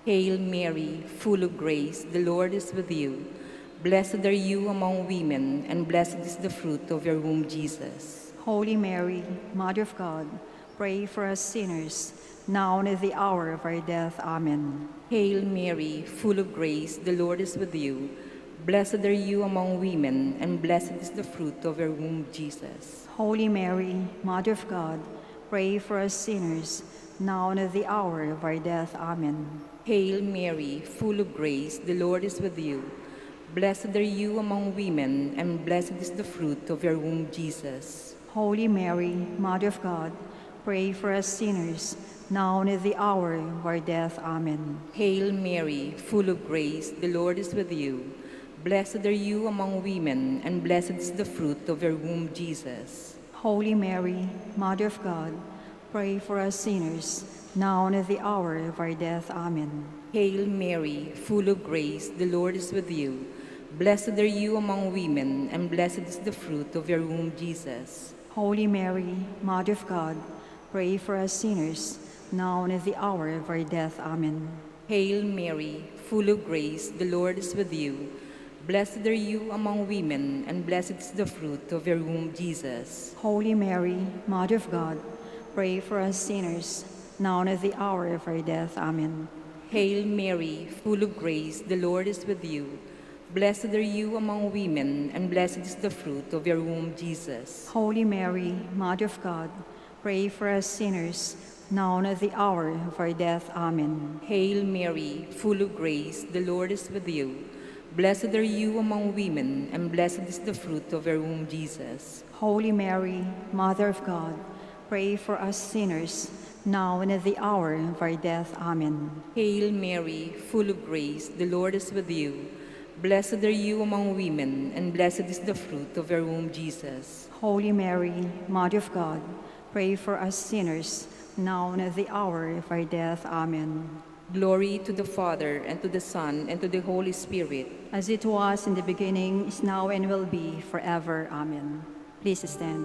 Hail Mary, full of grace, the Lord is with you. Blessed are you among women, and blessed is the fruit of your womb, Jesus. Holy Mary, Mother of God, pray for us sinners, now and at the hour of our death. Amen. Hail Mary, full of grace, the Lord is with you. Blessed are you among women, and blessed is the fruit of your womb, Jesus. Holy Mary, Mother of God, pray for us sinners, now and at the hour of our death. Amen. Hail Mary, full of grace, the Lord is with you. Blessed are you among women, and blessed is the fruit of your womb, Jesus. Holy Mary, Mother of God, pray for us sinners, now and at the hour of our death. Amen. Hail Mary, full of grace, the Lord is with you. Blessed are you among women, and blessed is the fruit of your womb, Jesus. Holy Mary, Mother of God, pray for us sinners, now and at the hour of our death. Amen. Hail Mary, full of grace, the Lord is with you. Blessed are you among women, and blessed is the fruit of your womb, Jesus. Holy Mary, Mother of God, pray for us sinners, now and at the hour of our death. Amen. Hail Mary, full of grace, the Lord is with you. Blessed are you among women, and blessed is the fruit of your womb, Jesus. Holy Mary, Mother of God, pray for us sinners, now and at the hour of our death. Amen. Hail Mary, full of grace, the Lord is with you. Blessed are you among women, and blessed is the fruit of your womb, Jesus. Holy Mary, Mother of God, pray for us sinners, now and at the hour of our death. Amen. Hail Mary, full of grace, the Lord is with you. Blessed are you among women, and blessed is the fruit of your womb, Jesus. Holy Mary, Mother of God, pray for us sinners, now and at the hour of our death. Amen. Hail Mary, full of grace, the Lord is with you. Blessed are you among women, and blessed is the fruit of your womb, Jesus. Holy Mary, Mother of God, pray for us sinners, now and at the hour of our death. Amen. Glory to the Father, and to the Son, and to the Holy Spirit. As it was in the beginning, is now, and will be forever. Amen. Please stand.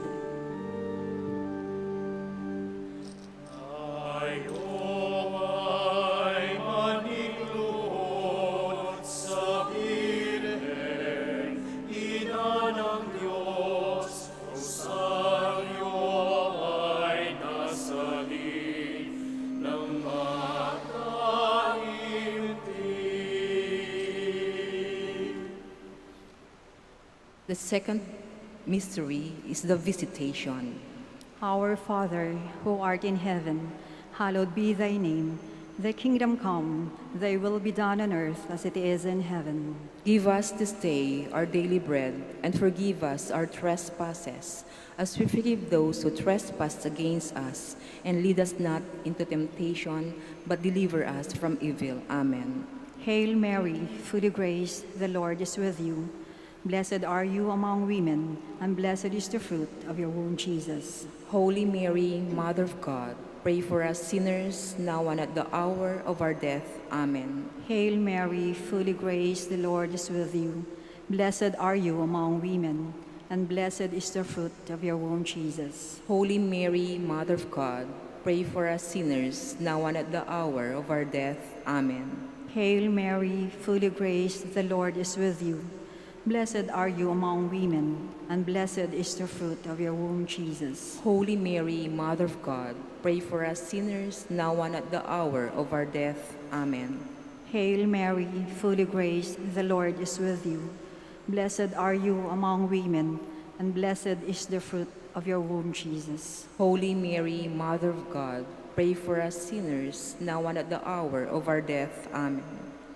The second mystery is the Visitation. Our Father, who art in heaven, hallowed be thy name. Thy kingdom come, thy will be done on earth as it is in heaven. Give us this day our daily bread, and forgive us our trespasses, as we forgive those who trespass against us. And lead us not into temptation, but deliver us from evil. Amen. Hail Mary, full of grace, the Lord is with you. Blessed are you among women, and blessed is the fruit of your womb, Jesus. Holy Mary, Mother of God, pray for us sinners, now and at the hour of our death. Amen. Hail Mary, full of grace, the Lord is with you. Blessed are you among women, and blessed is the fruit of your womb, Jesus. Holy Mary, Mother of God, pray for us sinners, now and at the hour of our death. Amen. Hail Mary, full of grace, the Lord is with you. Blessed are you among women, and blessed is the fruit of your womb, Jesus. Holy Mary, Mother of God, pray for us sinners, now and at the hour of our death. Amen. Hail Mary, full of grace, the Lord is with you. Blessed are you among women, and blessed is the fruit of your womb, Jesus. Holy Mary, Mother of God, pray for us sinners, now and at the hour of our death. Amen.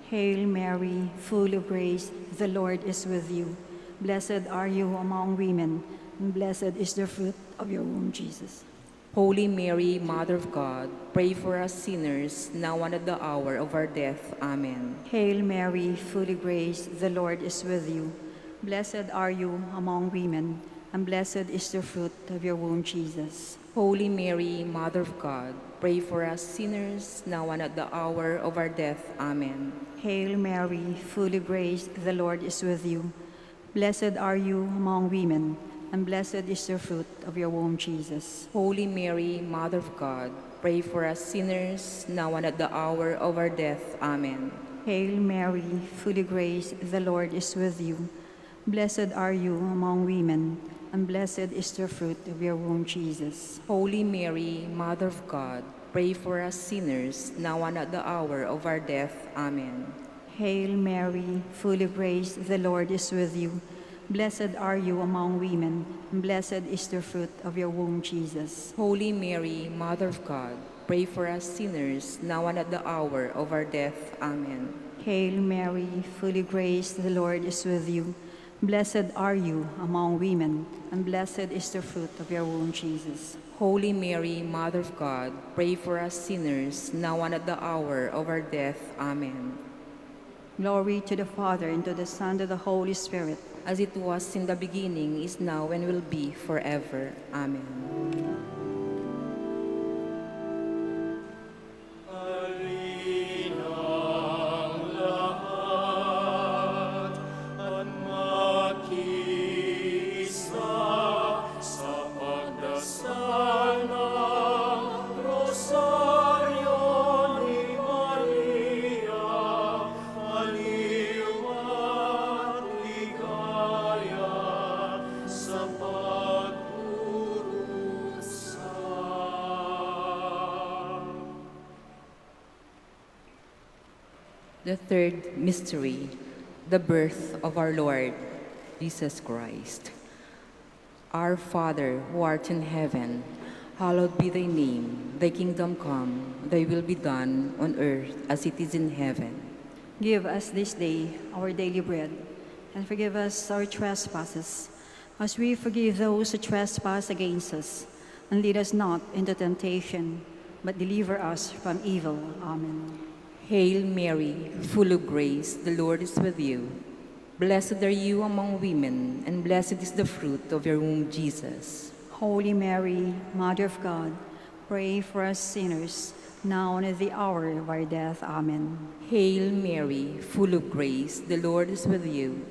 Hail Mary, full of grace, the Lord is with you. Blessed are you among women, and blessed is the fruit of your womb, Jesus. Holy Mary, Mother of God, pray for us sinners, now and at the hour of our death. Amen. Hail Mary, full of grace, the Lord is with you. Blessed are you among women, and blessed is the fruit of your womb, Jesus. Holy Mary, Mother of God, pray for us sinners, now and at the hour of our death. Amen. Hail Mary, full of grace, the Lord is with you. Blessed are you among women, and blessed is the fruit of your womb, Jesus. Holy Mary, Mother of God, pray for us sinners, now and at the hour of our death. Amen. Hail Mary, full of grace, the Lord is with you. Blessed are you among women, and blessed is the fruit of your womb, Jesus. Holy Mary, Mother of God, pray for us sinners, now and at the hour of our death. Amen. Hail Mary, full of grace, the Lord is with you. Blessed are you among women, and blessed is the fruit of your womb, Jesus. Holy Mary, Mother of God, pray for us sinners, now and at the hour of our death. Amen. Hail Mary, full of grace, the Lord is with you. Blessed are you among women, and blessed is the fruit of your womb, Jesus. Holy Mary, Mother of God, pray for us sinners, now and at the hour of our death. Amen. Glory to the Father, and to the Son, and to the Holy Spirit. As it was in the beginning, is now, and will be forever. Amen. The third mystery, the birth of our Lord, Jesus Christ. Our Father, who art in heaven, hallowed be thy name. Thy kingdom come, thy will be done on earth as it is in heaven. Give us this day our daily bread, and forgive us our trespasses, as we forgive those who trespass against us. And lead us not into temptation, but deliver us from evil. Amen. Hail Mary, full of grace, the Lord is with you. Blessed are you among women, and blessed is the fruit of your womb, Jesus. Holy Mary, Mother of God, pray for us sinners, now and at the hour of our death. Amen. Hail Mary, full of grace, the Lord is with you.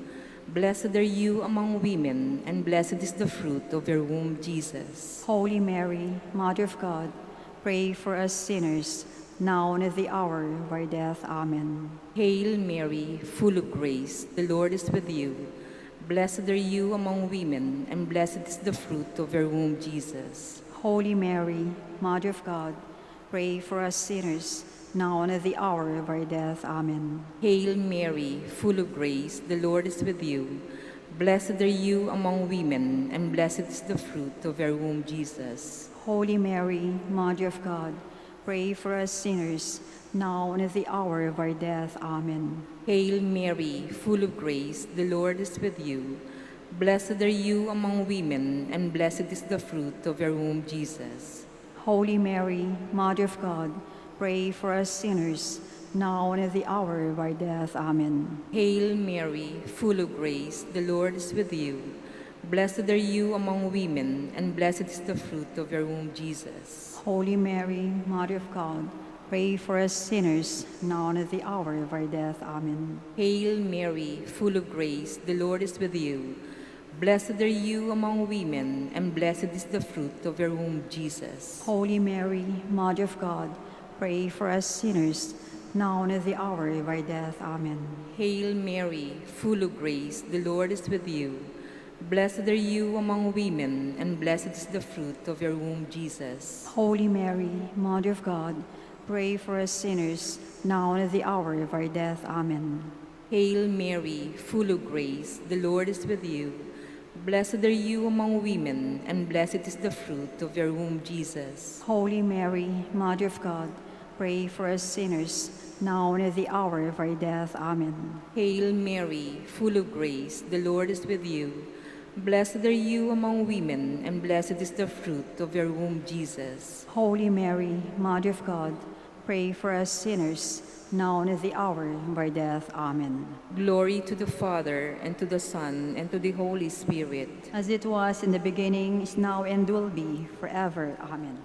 Blessed are you among women, and blessed is the fruit of your womb, Jesus. Holy Mary, Mother of God, pray for us sinners, now and at the hour of our death. Amen. Hail Mary, full of grace, the Lord is with you. Blessed are you among women, and blessed is the fruit of your womb, Jesus. Holy Mary, Mother of God, pray for us sinners, now and at the hour of our death. Amen. Hail Mary, full of grace, the Lord is with you. Blessed are you among women, and blessed is the fruit of your womb, Jesus. Holy Mary, Mother of God, pray for us sinners, now and at the hour of our death. Amen. Hail Mary, full of grace, the Lord is with you. Blessed are you among women, and blessed is the fruit of your womb, Jesus. Holy Mary, Mother of God, pray for us sinners, now and at the hour of our death. Amen. Hail Mary, full of grace, the Lord is with you. Blessed are you among women, and blessed is the fruit of your womb, Jesus. Holy Mary, Mother of God, pray for us sinners, now and at the hour of our death. Amen. Hail Mary, full of grace, the Lord is with you. Blessed are you among women, and blessed is the fruit of your womb, Jesus. Holy Mary, Mother of God, pray for us sinners, now and at the hour of our death. Amen. Hail Mary, full of grace, the Lord is with you. Blessed are you among women, and blessed is the fruit of your womb, Jesus. Holy Mary, Mother of God, pray for us sinners, now and at the hour of our death. Amen. Hail Mary, full of grace, the Lord is with you. Blessed are you among women, and blessed is the fruit of your womb, Jesus. Holy Mary, Mother of God, pray for us sinners, now and at the hour of our death. Amen. Hail Mary, full of grace, the Lord is with you. Blessed are you among women, and blessed is the fruit of your womb, Jesus. Holy Mary, Mother of God, pray for us sinners, now and at the hour of our death. Amen. Glory to the Father, and to the Son, and to the Holy Spirit. As it was in the beginning, is now, and will be forever. Amen.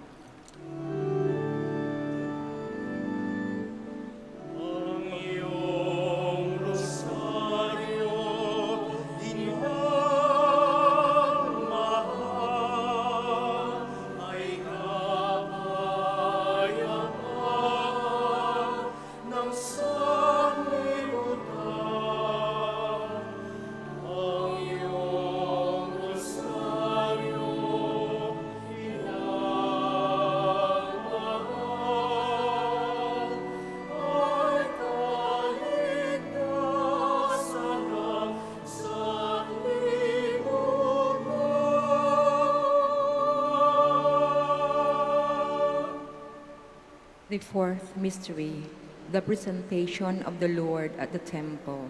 The fourth mystery, the presentation of the Lord at the temple.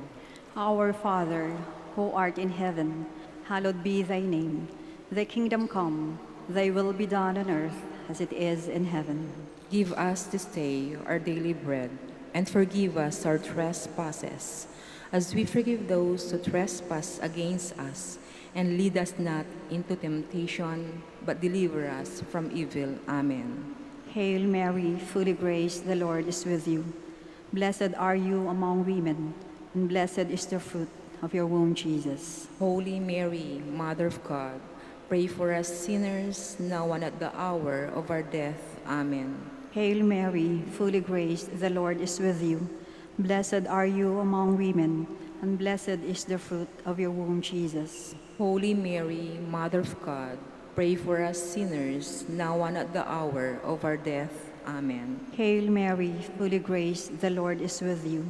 Our Father, who art in heaven, hallowed be thy name. Thy kingdom come, thy will be done on earth as it is in heaven. Give us this day our daily bread, and forgive us our trespasses, as we forgive those who trespass against us. And lead us not into temptation, but deliver us from evil. Amen. Hail Mary, full of grace, the Lord is with you. Blessed are you among women, and blessed is the fruit of your womb, Jesus. Holy Mary, Mother of God, pray for us sinners, now and at the hour of our death. Amen. Hail Mary, full of grace, the Lord is with you. Blessed are you among women, and blessed is the fruit of your womb, Jesus. Holy Mary, Mother of God, pray for us sinners, now and at the hour of our death. Amen. Hail Mary, full of grace, the Lord is with you.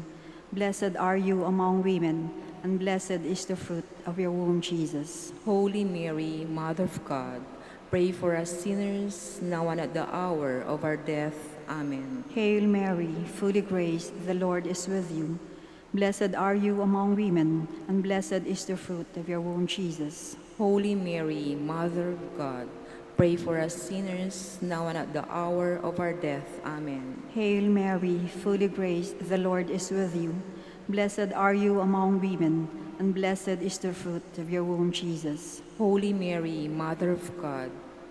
Blessed are you among women, and blessed is the fruit of your womb, Jesus. Holy Mary, Mother of God, pray for us sinners, now and at the hour of our death. Amen. Hail Mary, full of grace, the Lord is with you. Blessed are you among women, and blessed is the fruit of your womb, Jesus. Holy Mary, Mother of God, pray for us sinners, now and at the hour of our death. Amen. Hail Mary, full of grace, the Lord is with you. Blessed are you among women, and blessed is the fruit of your womb, Jesus. Holy Mary, Mother of God,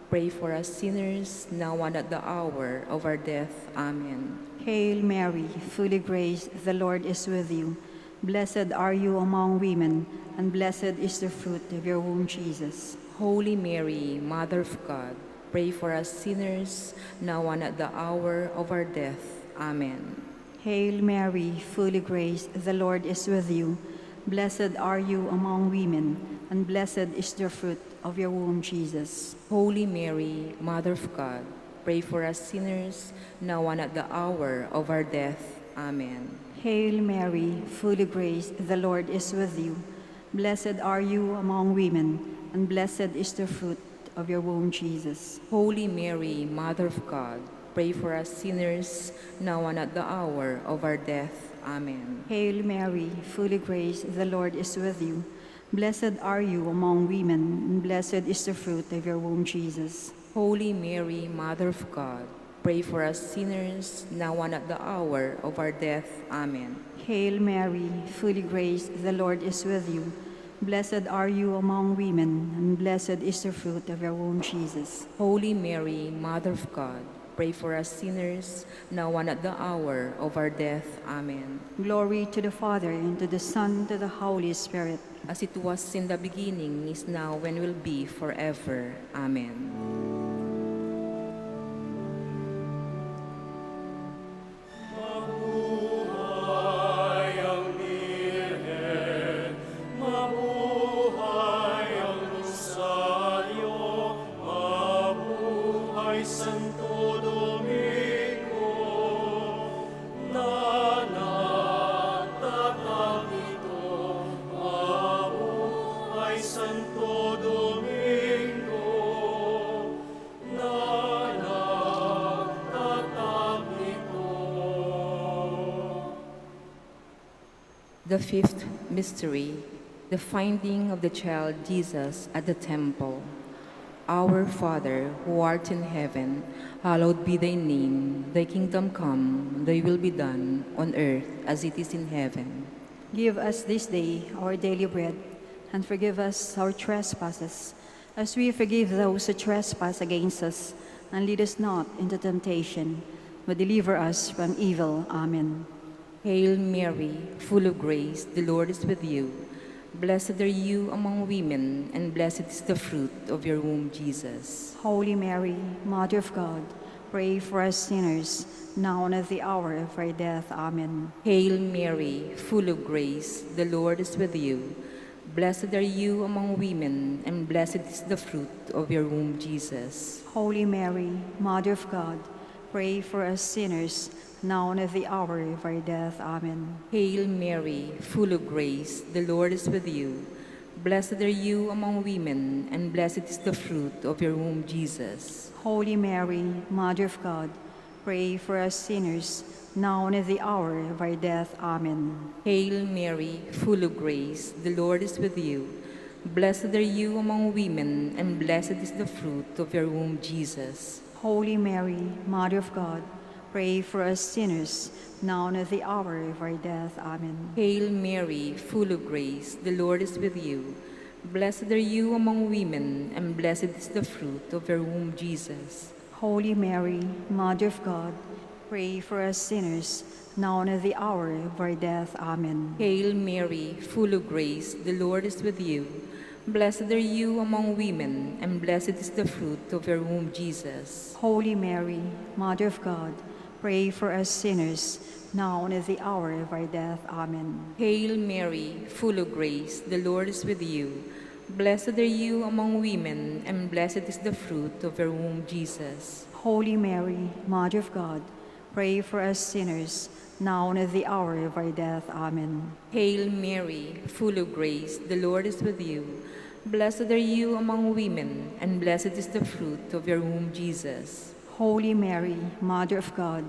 pray for us sinners, now and at the hour of our death. Amen. Hail Mary, full of grace, the Lord is with you. Blessed are you among women, and blessed is the fruit of your womb, Jesus. Holy Mary, Mother of God, pray for us sinners, now and at the hour of our death. Amen. Hail Mary, full of grace, the Lord is with you. Blessed are you among women, and blessed is the fruit of your womb, Jesus. Holy Mary, Mother of God, pray for us sinners, now and at the hour of our death. Amen. Hail Mary, full of grace, the Lord is with you. Blessed are you among women, and blessed is the fruit of your womb, Jesus. Holy Mary, Mother of God, pray for us sinners, now and at the hour of our death. Amen. Hail Mary, full of grace, the Lord is with you. Blessed are you among women, and blessed is the fruit of your womb, Jesus. Holy Mary, Mother of God, pray for us sinners, now and at the hour of our death. Amen. Hail Mary, full of grace, the Lord is with you. Blessed are you among women, and blessed is the fruit of your womb, Jesus. Holy Mary, Mother of God, pray for us sinners, now and at the hour of our death. Amen. Glory to the Father, and to the Son, and to the Holy Spirit. As it was in the beginning, is now, and will be forever. Amen. The fifth mystery, the finding of the child Jesus at the temple. Our Father, who art in heaven, hallowed be thy name. Thy kingdom come, thy will be done, on earth as it is in heaven. Give us this day our daily bread, and forgive us our trespasses, as we forgive those who trespass against us. And lead us not into temptation, but deliver us from evil. Amen. Hail Mary, full of grace, the Lord is with you. Blessed are you among women, and blessed is the fruit of your womb, Jesus. Holy Mary, Mother of God, pray for us sinners, now and at the hour of our death. Amen. Hail Mary, full of grace, the Lord is with you. Blessed are you among women, and blessed is the fruit of your womb, Jesus. Holy Mary, Mother of God, pray for us sinners, now and at the hour of our death. Amen. Hail Mary, full of grace, the Lord is with you. Blessed are you among women, and blessed is the fruit of your womb, Jesus. Holy Mary, Mother of God, pray for us sinners, now and at the hour of our death. Amen. Hail Mary, full of grace, the Lord is with you. Blessed are you among women, and blessed is the fruit of your womb, Jesus. Holy Mary, Mother of God, pray for us sinners, now and at the hour of our death. Amen. Hail Mary, full of grace, the Lord is with you. Blessed are you among women, and blessed is the fruit of your womb, Jesus. Holy Mary, Mother of God, pray for us sinners, now and at the hour of our death. Amen. Hail Mary, full of grace, the Lord is with you. Blessed are you among women, and blessed is the fruit of your womb, Jesus. Holy Mary, Mother of God, pray for us sinners, now and at the hour of our death. Amen. Hail Mary, full of grace, the Lord is with you. Blessed are you among women, and blessed is the fruit of your womb, Jesus. Holy Mary, Mother of God, pray for us sinners, now and at the hour of our death. Amen. Hail Mary, full of grace, the Lord is with you. Blessed are you among women, and blessed is the fruit of your womb, Jesus. Holy Mary, Mother of God,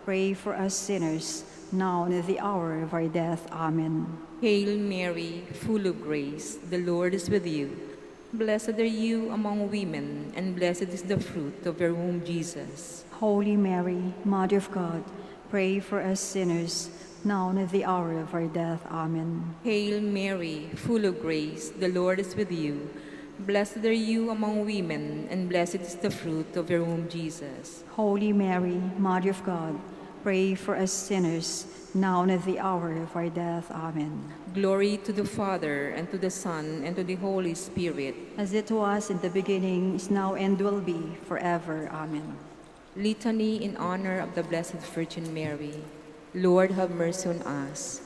pray for us sinners, now and at the hour of our death. Amen. Hail Mary, full of grace, the Lord is with you. Blessed are you among women, and blessed is the fruit of your womb, Jesus. Holy Mary, Mother of God, pray for us sinners, now and at the hour of our death. Amen. Hail Mary, full of grace, the Lord is with you. Blessed are you among women, and blessed is the fruit of your womb, Jesus. Holy Mary, Mother of God, pray for us sinners, now and at the hour of our death. Amen. Glory to the Father, and to the Son, and to the Holy Spirit. As it was in the beginning, is now, and will be forever. Amen. Litany in honor of the Blessed Virgin Mary. Lord, have mercy on us.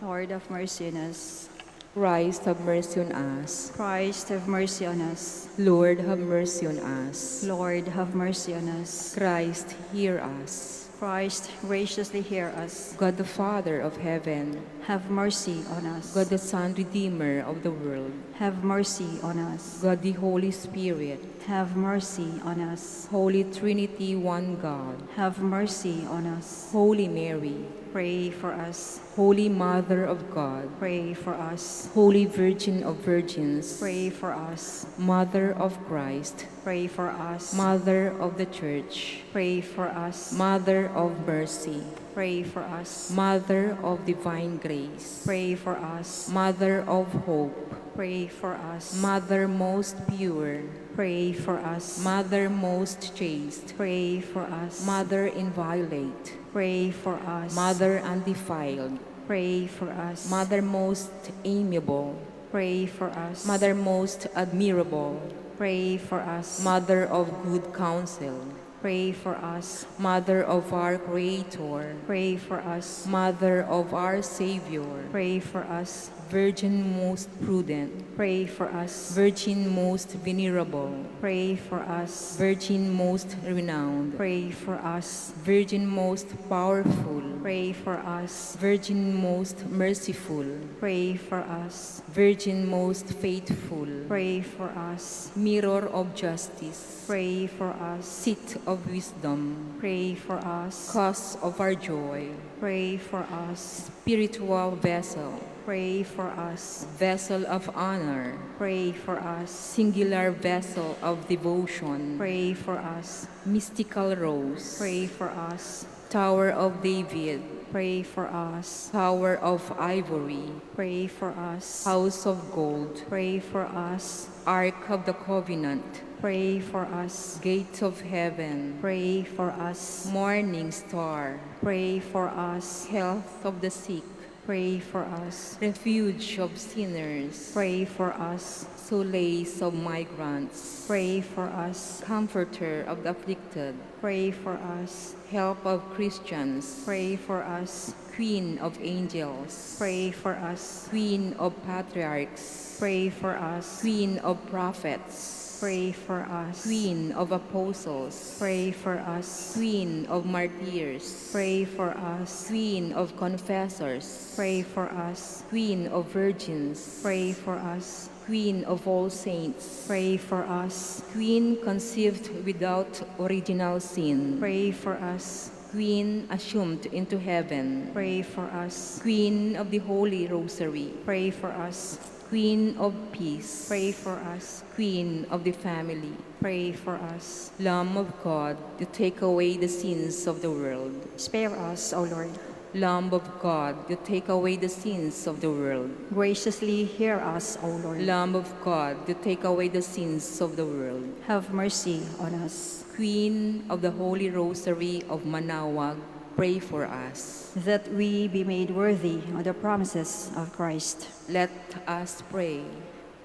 Lord, have mercy on us. Christ, have mercy on us. Christ, have mercy on us. Lord, have mercy on us. Lord, have mercy on us. Christ, hear us. Christ, graciously hear us. God the Father of heaven, Have mercy on us. God the Son, Redeemer of the world, Have mercy on us. God the Holy Spirit, Have mercy on us. Holy Trinity, one God, Have mercy on us. Holy Mary, Pray for us. Holy Mother of God, Pray for us. Holy Virgin of Virgins, Pray for us. Mother of Christ, Pray for us. Mother of the Church, Pray for us. Mother of Mercy, Pray for us. Mother of Divine Grace, Pray for us. Mother of Hope, Pray for us. Mother most pure, Pray for us. Mother most chaste, Pray for us. Mother inviolate, Pray for us. Mother undefiled, Pray for us. Mother most amiable, Pray for us. Mother most admirable, Pray for us. Mother of good counsel, Pray for us. Mother of our Creator, Pray for us. Mother of our Savior, Pray for us. Virgin most prudent, Pray for us. Virgin most venerable, Pray for us. Virgin most renowned, Pray for us. Virgin most powerful, Pray for us. Virgin most merciful, Pray for us. Virgin most faithful, Pray for us. Mirror of justice, Pray for us. Seat of wisdom, Pray for us. Cause of our joy, Pray for us. Spiritual vessel, Pray for us. Vessel of honor, Pray for us. Singular vessel of devotion, Pray for us. Mystical rose, Pray for us. Tower of David, Pray for us. Tower of ivory, Pray for us. House of gold, Pray for us. Ark of the covenant, Pray for us. Gates of heaven, Pray for us. Morning star, Pray for us. Health of the sick, Pray for us. Refuge of sinners, Pray for us. Solace of migrants, Pray for us. Comforter of the afflicted, Pray for us. Help of Christians, Pray for us. Queen of angels, Pray for us. Queen of patriarchs, Pray for us. Queen of prophets, Pray for us. Queen of apostles, Pray for us. Queen of martyrs, Pray for us. Queen of confessors, Pray for us. Queen of virgins, Pray for us. Queen of all saints, Pray for us. Queen conceived without original sin, Pray for us. Queen assumed into heaven, Pray for us. Queen of the Holy Rosary, Pray for us. Queen of peace, Pray for us. Queen of the family, Pray for us. Lamb of God, to take away the sins of the world. Spare us, O Lord. Lamb of God, you take away the sins of the world. Graciously hear us, O Lord. Lamb of God, you take away the sins of the world. Have mercy on us, Queen of the Holy Rosary of Manaoag, pray for us. that we be made worthy of the promises of Christ. Let us pray.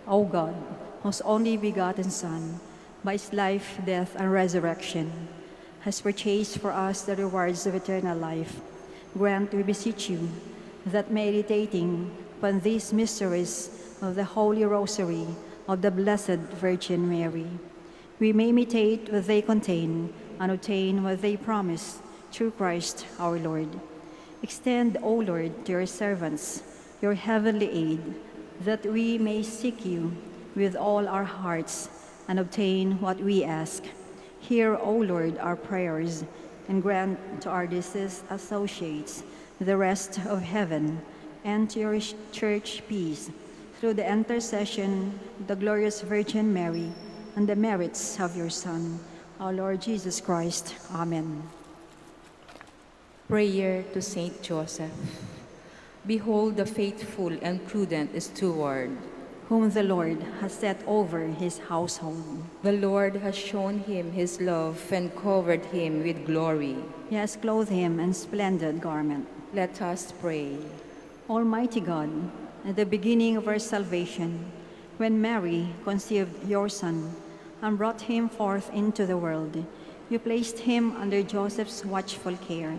O God, whose only begotten Son, by his life, death, and resurrection, has purchased for us the rewards of eternal life, grant, we beseech you, that meditating upon these mysteries of the Holy Rosary of the Blessed Virgin Mary, we may imitate what they contain and obtain what they promise through Christ our Lord. Extend, O Lord, to your servants your heavenly aid, that we may seek you with all our hearts and obtain what we ask. Hear, O Lord, our prayers, and grant to our deceased associates the rest of heaven, and to your church peace, through the intercession of the glorious Virgin Mary and the merits of your Son, our Lord Jesus Christ. Amen. Prayer to Saint Joseph. Behold the faithful and prudent steward. Whom the Lord has set over his household. The Lord has shown him his love and covered him with glory. He has clothed him in splendid garment. Let us pray. Almighty God, at the beginning of our salvation, when Mary conceived your Son and brought him forth into the world, you placed him under Joseph's watchful care.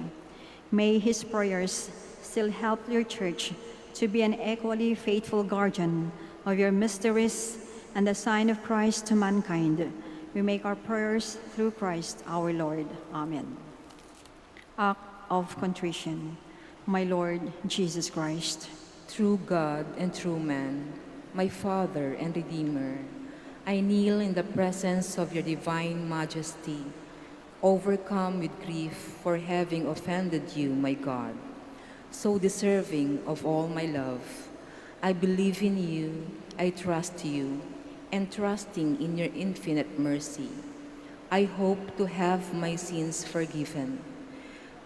May his prayers still help your church to be an equally faithful guardian of your mysteries and the sign of Christ to mankind. We make our prayers through Christ our Lord. Amen. Act of contrition. My Lord Jesus Christ, True God and true man, my Father and Redeemer, I kneel in the presence of your divine majesty, overcome with grief for having offended you, my God, so deserving of all my love. I believe in you, I trust you, and trusting in your infinite mercy, I hope to have my sins forgiven.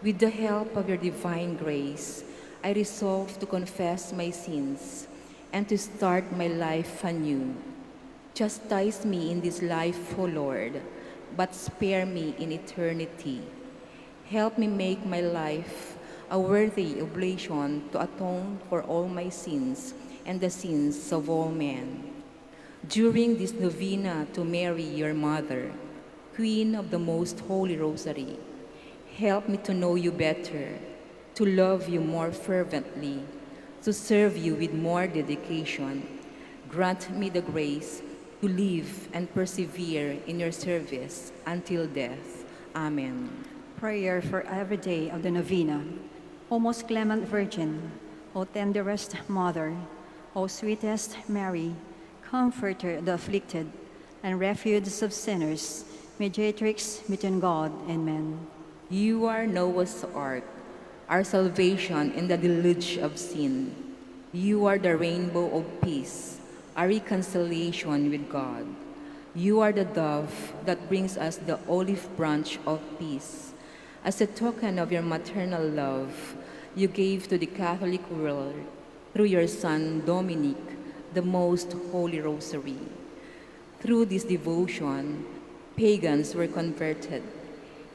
With the help of your divine grace, I resolve to confess my sins and to start my life anew. Chastise me in this life, O Lord, but spare me in eternity. Help me make my life a worthy oblation to atone for all my sins and the sins of all men. During this novena to Mary, your mother, Queen of the Most Holy Rosary, help me to know you better, to love you more fervently, to serve you with more dedication. Grant me the grace to live and persevere in your service until death. Amen. prayer for every day of the novena. O most clement Virgin, O tenderest Mother, O sweetest Mary, Comforter of the afflicted, and refuge of sinners, mediatrix between God and men. You are Noah's ark, our salvation in the deluge of sin. You are the rainbow of peace, our reconciliation with God. You are the dove that brings us the olive branch of peace. As a token of your maternal love, you gave to the Catholic world, through your Son Dominic, the most holy rosary. Through this devotion, pagans were converted,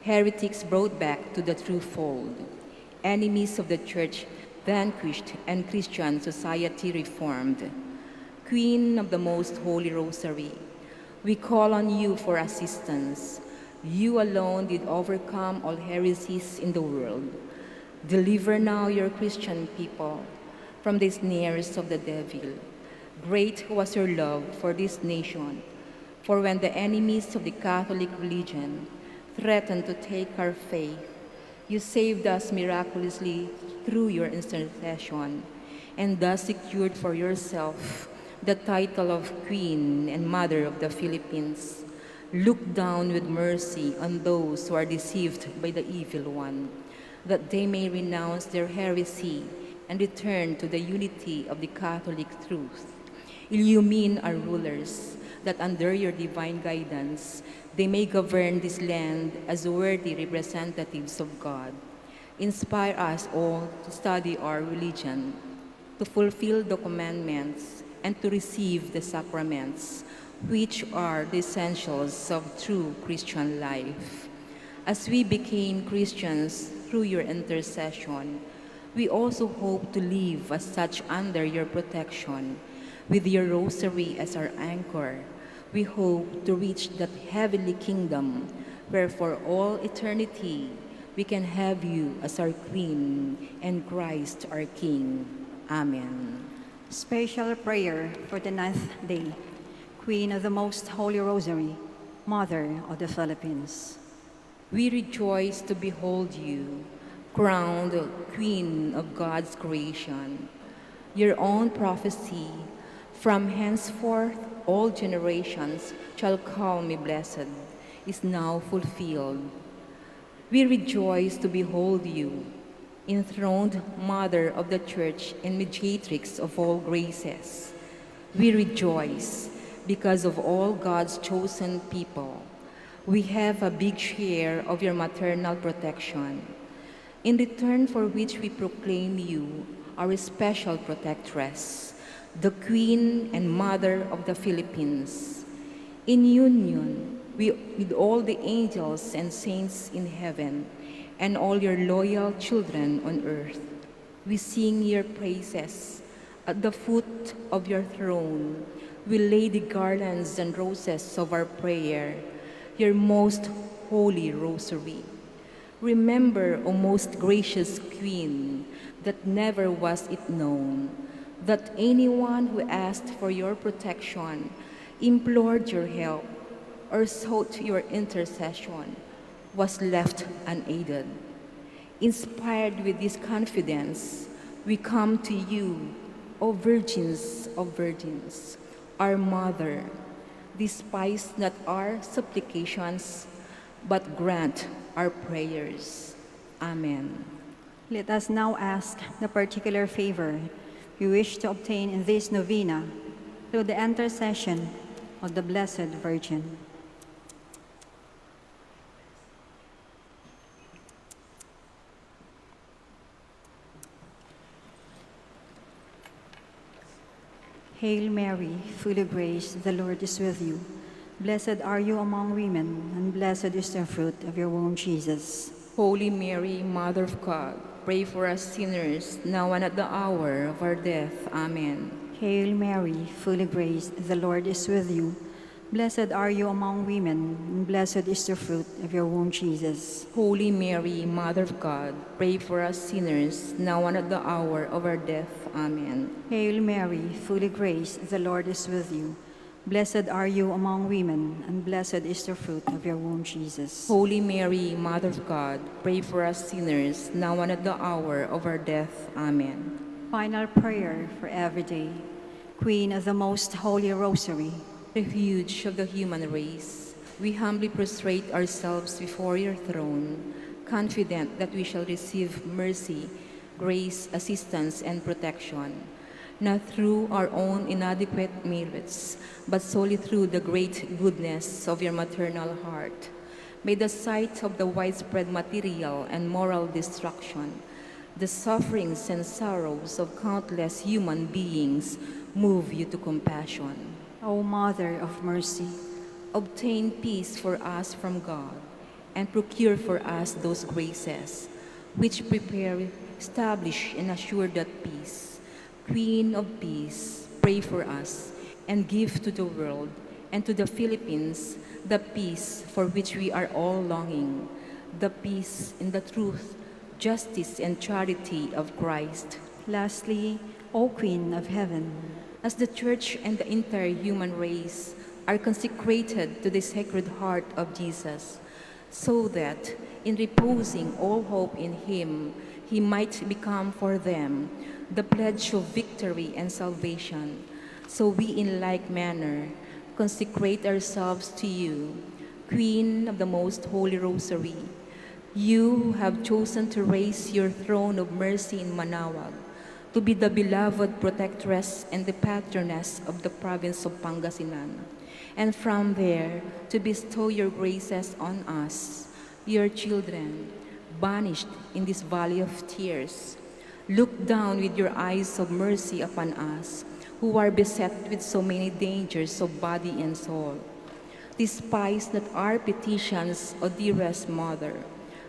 heretics brought back to the true fold, enemies of the Church vanquished, and Christian society reformed. Queen of the most holy rosary, we call on you for assistance. You alone did overcome all heresies in the world. Deliver now your Christian people from the snares of the devil. Great was your love for this nation, for when the enemies of the Catholic religion threatened to take our faith, you saved us miraculously through your intercession, and thus secured for yourself the title of Queen and Mother of the Philippines. Look down with mercy on those who are deceived by the evil one, that they may renounce their heresy and return to the unity of the Catholic truth. Illumine our rulers, that under your divine guidance, they may govern this land as worthy representatives of God. Inspire us all to study our religion, to fulfill the commandments, and to receive the sacraments, which are the essentials of true Christian life. As we became Christians through your intercession, we also hope to live as such under your protection. With your rosary as our anchor, we hope to reach that heavenly kingdom where for all eternity we can have you as our Queen and Christ our King. Amen. Special prayer for the 9th day. Queen of the Most Holy Rosary, Mother of the Philippines. We rejoice to behold you, crowned Queen of God's creation. Your own prophecy, from henceforth all generations shall call me blessed, is now fulfilled. We rejoice to behold you, enthroned Mother of the Church and mediatrix of all graces. We rejoice because of all God's chosen people. We have a big share of your maternal protection, in return for which we proclaim you our special protectress, the Queen and Mother of the Philippines. In union with all the angels and saints in heaven and all your loyal children on earth, we sing your praises. At the foot of your throne, we lay the garlands and roses of our prayer, your most holy rosary. Remember, O most gracious Queen, that never was it known that anyone who asked for your protection, implored your help, or sought your intercession was left unaided. Inspired with this confidence, we come to you, O Virgins of Virgins, our Mother. Despise not our supplications, but grant our prayers. Amen. Let us now ask the particular favor we wish to obtain in this novena through the intercession of the Blessed Virgin. Hail Mary, full of grace, the Lord is with you. Blessed are you among women, and blessed is the fruit of your womb, Jesus. Holy Mary, Mother of God, pray for us sinners, now and at the hour of our death. Amen. Hail Mary, full of grace, the Lord is with you. Blessed are you among women, and blessed is the fruit of your womb, Jesus. Holy Mary, Mother of God, pray for us sinners, now and at the hour of our death. Amen. Hail Mary, full of grace, the Lord is with you. Blessed are you among women, and blessed is the fruit of your womb, Jesus. Holy Mary, Mother of God, pray for us sinners, now and at the hour of our death. Amen. Final prayer for every day. Queen of the Most Holy Rosary, Refuge of the human race, we humbly prostrate ourselves before your throne, confident that we shall receive mercy, grace, assistance, and protection, not through our own inadequate merits, but solely through the great goodness of your maternal heart. May the sight of the widespread material and moral destruction, the sufferings and sorrows of countless human beings move you to compassion. O Mother of Mercy, Obtain peace for us from God, and procure for us those graces which prepare, establish, and assure that peace. Queen of Peace, pray for us, and give to the world and to the Philippines the peace for which we are all longing, the peace in the truth, justice, and charity of Christ. lastly, O Queen of Heaven, As the Church and the entire human race are consecrated to the Sacred Heart of Jesus, so that, in reposing all hope in Him, He might become for them the pledge of victory and salvation, So we in like manner consecrate ourselves to you, Queen of the Most Holy Rosary. You who have chosen to raise your throne of mercy in Manaoag, to be the beloved protectress and the patroness of the province of Pangasinan, and from there to bestow your graces on us, your children, banished in this valley of tears. Look down with your eyes of mercy upon us, who are beset with so many dangers of body and soul. Despise not our petitions, O dearest Mother,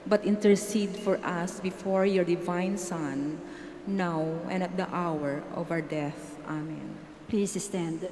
but intercede for us before your divine Son, now and at the hour of our death. Amen. Please stand.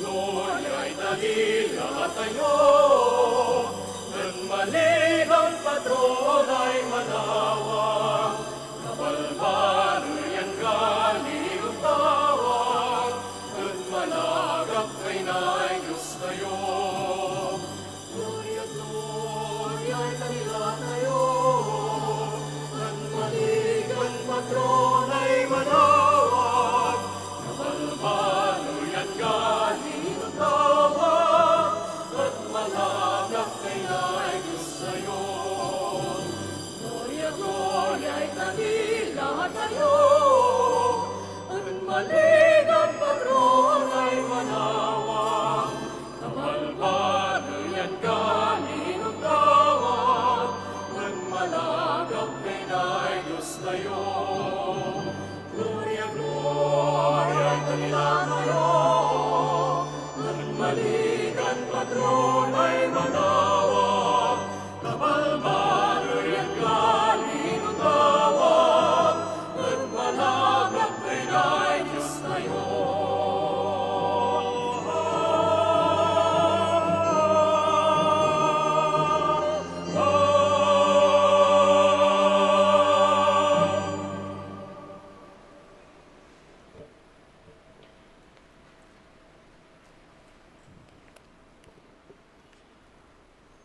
Glorya'y dahil lahat tayo, ng malihang patron ay Manaoag, kabalbaloy ang galing ang tawag, ng managap kay Nay Diyos tayo. Gloria, Glorya'y dahil lahat tayo, ng malihang patron ay Manaoag, kabalbaloy ang galing ang tawag, at malagap kay Nay Diyos tayo.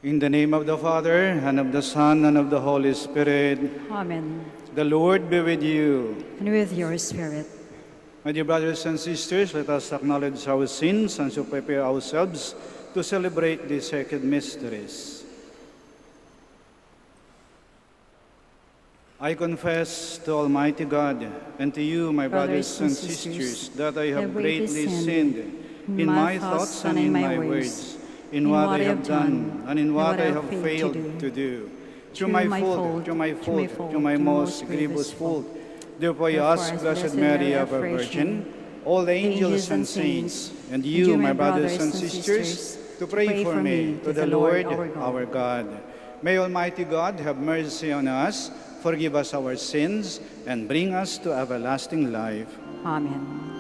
In the name of the Father, and of the Son, and of the Holy Spirit. Amen. The Lord be with you. And with your spirit. My dear brothers and sisters, let us acknowledge our sins and so prepare ourselves to celebrate these sacred mysteries. I confess to Almighty God and to you, my brothers and sisters, that I have greatly sinned in my thoughts and in my words, in what I have done and in what I have failed to do. Through my most grievous fault. Therefore I ask Blessed Mary, ever Virgin, all the angels and saints, and you, my brothers and sisters, to pray for me to the Lord our God. May Almighty God have mercy on us, forgive us our sins, and bring us to everlasting life. Amen.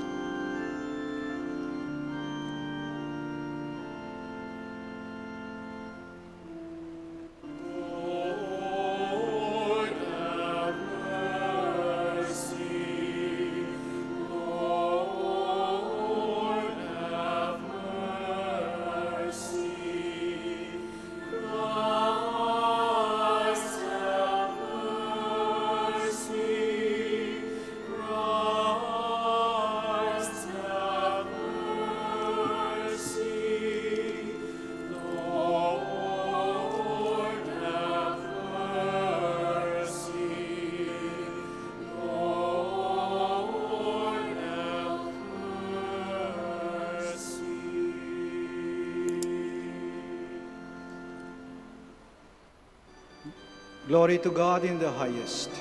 Glory to God in the highest.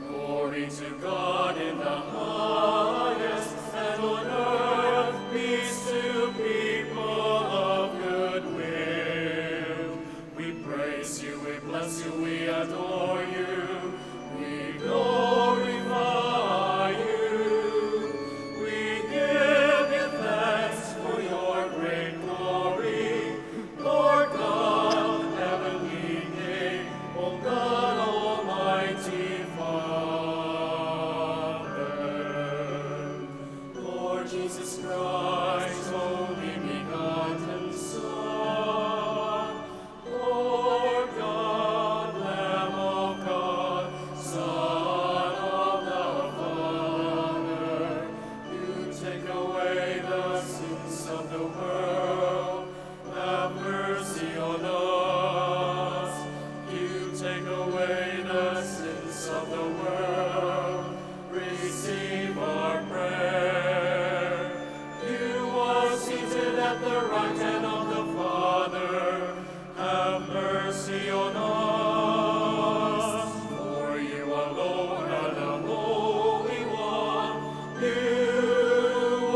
Glory to God in the highest, and on earth peace to people of good will. We praise you, we bless you, we adore you, we glorify you. We give you thanks for your great glory, Lord God, heavenly King, O God, Almighty Father. Lord Jesus Christ, only begotten Son, Lord God, Lamb of God, Son of the Father, you take away the sins of the world. Have mercy on us. You take away the sins of the world. Receive our prayer. You are seated at the right hand of the Father. Have mercy on us. For you alone are the Holy One. You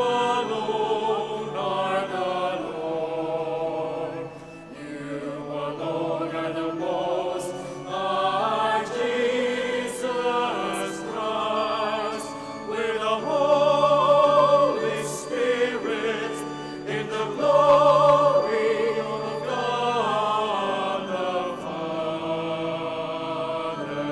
alone are the Lord. You alone are the Most High, Jesus Christ, with the Holy Spirit, in the glory of God the Father. Amen.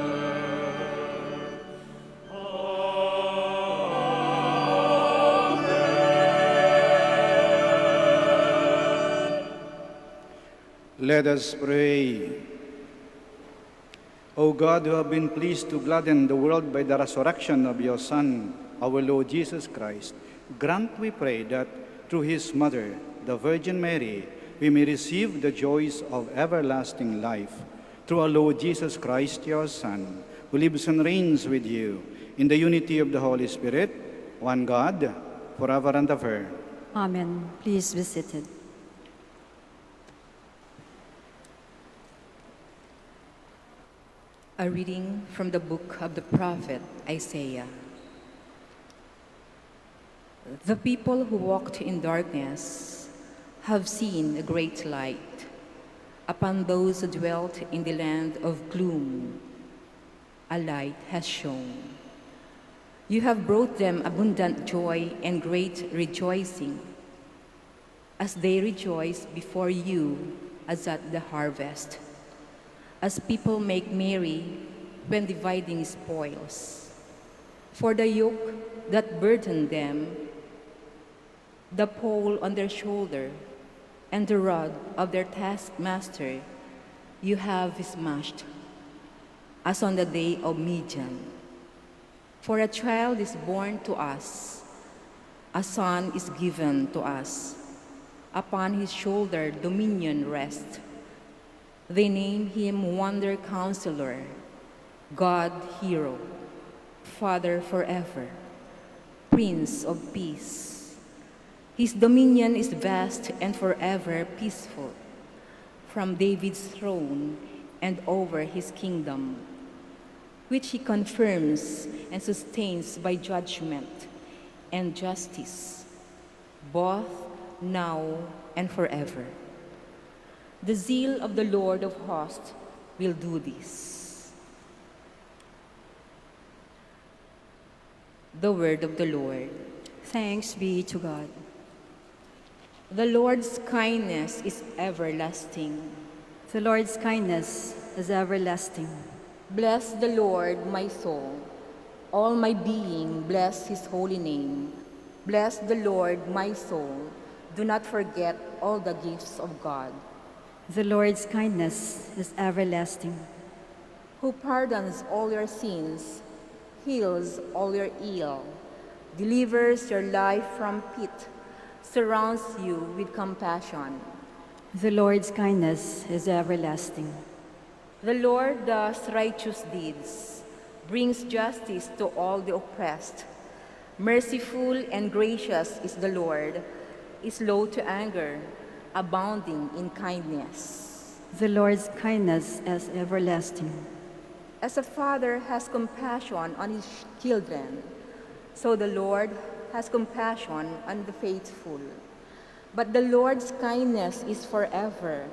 Let us pray. O God, who have been pleased to gladden the world by the resurrection of your Son, our Lord Jesus Christ, grant, we pray, that through his mother, the Virgin Mary, we may receive the joys of everlasting life. Through our Lord Jesus Christ, your Son, who lives and reigns with you in the unity of the Holy Spirit, one God, forever and ever. Amen. Please be seated. A reading from the book of the prophet Isaiah. The people who walked in darkness have seen a great light. Upon those who dwelt in the land of gloom, a light has shone. You have brought them abundant joy and great rejoicing, as they rejoice before you as at the harvest, as people make merry when dividing spoils. For the yoke that burdened them the pole on their shoulder, and the rod of their taskmaster you have smashed, as on the day of Midian. For a child is born to us, a son is given to us. Upon his shoulder dominion rests. They name him Wonder Counselor, God Hero, Father forever, Prince of Peace. His dominion is vast and forever peaceful, from David's throne and over his kingdom, which he confirms and sustains by judgment and justice, both now and forever. The zeal of the Lord of hosts will do this. The word of the Lord. Thanks be to God. The Lord's kindness is everlasting. The Lord's kindness is everlasting. Bless the Lord, my soul. All my being, bless his holy name. Bless the Lord, my soul. Do not forget all the gifts of God. The Lord's kindness is everlasting. Who pardons all your sins, heals all your ill, delivers your life from pit, surrounds you with compassion. The Lord's kindness is everlasting. The Lord does righteous deeds, brings justice to all the oppressed. Merciful and gracious is the Lord, is slow to anger, abounding in kindness. The Lord's kindness is everlasting. As a father has compassion on his children, so the Lord has compassion on the faithful. But the Lord's kindness is forever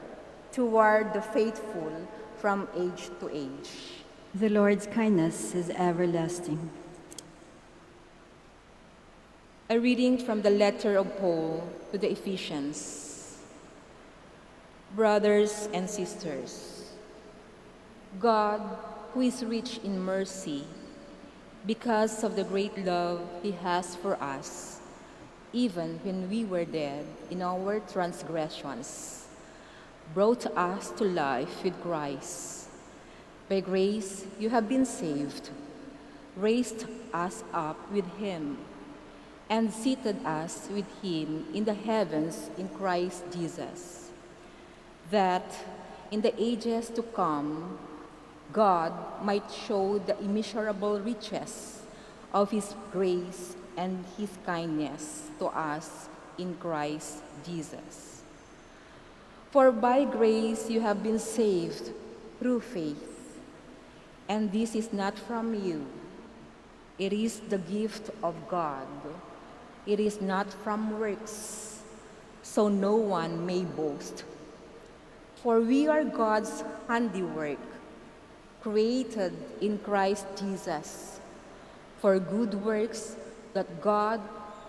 toward the faithful from age to age. The Lord's kindness is everlasting. A reading from the letter of Paul to the Ephesians. Brothers and sisters, God, who is rich in mercy, because of the great love he has for us, even when we were dead in our transgressions, brought us to life with Christ. By grace you have been saved, raised us up with him, and seated us with him in the heavens in Christ Jesus, that in the ages to come God might show the immeasurable riches of his grace and his kindness to us in Christ Jesus. For by grace you have been saved through faith, and this is not from you. It is the gift of God. It is not from works, so no one may boast. For we are God's handiwork, created in Christ Jesus, for good works that God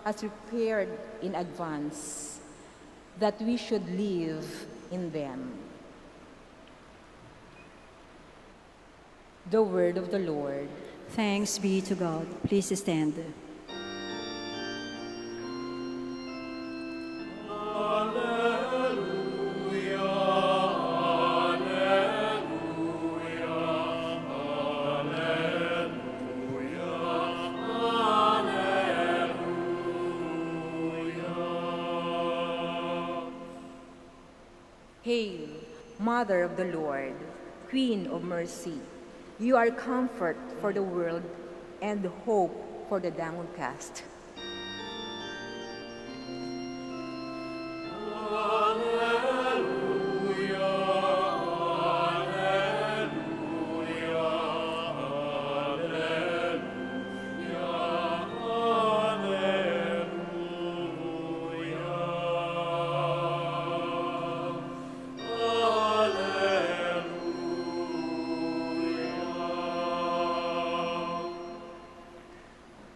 has prepared in advance, that we should live in them. The word of the Lord. Thanks be to God. Please stand. Hail, Mother of the Lord, Queen of mercy, you are comfort for the world and hope for the downcast.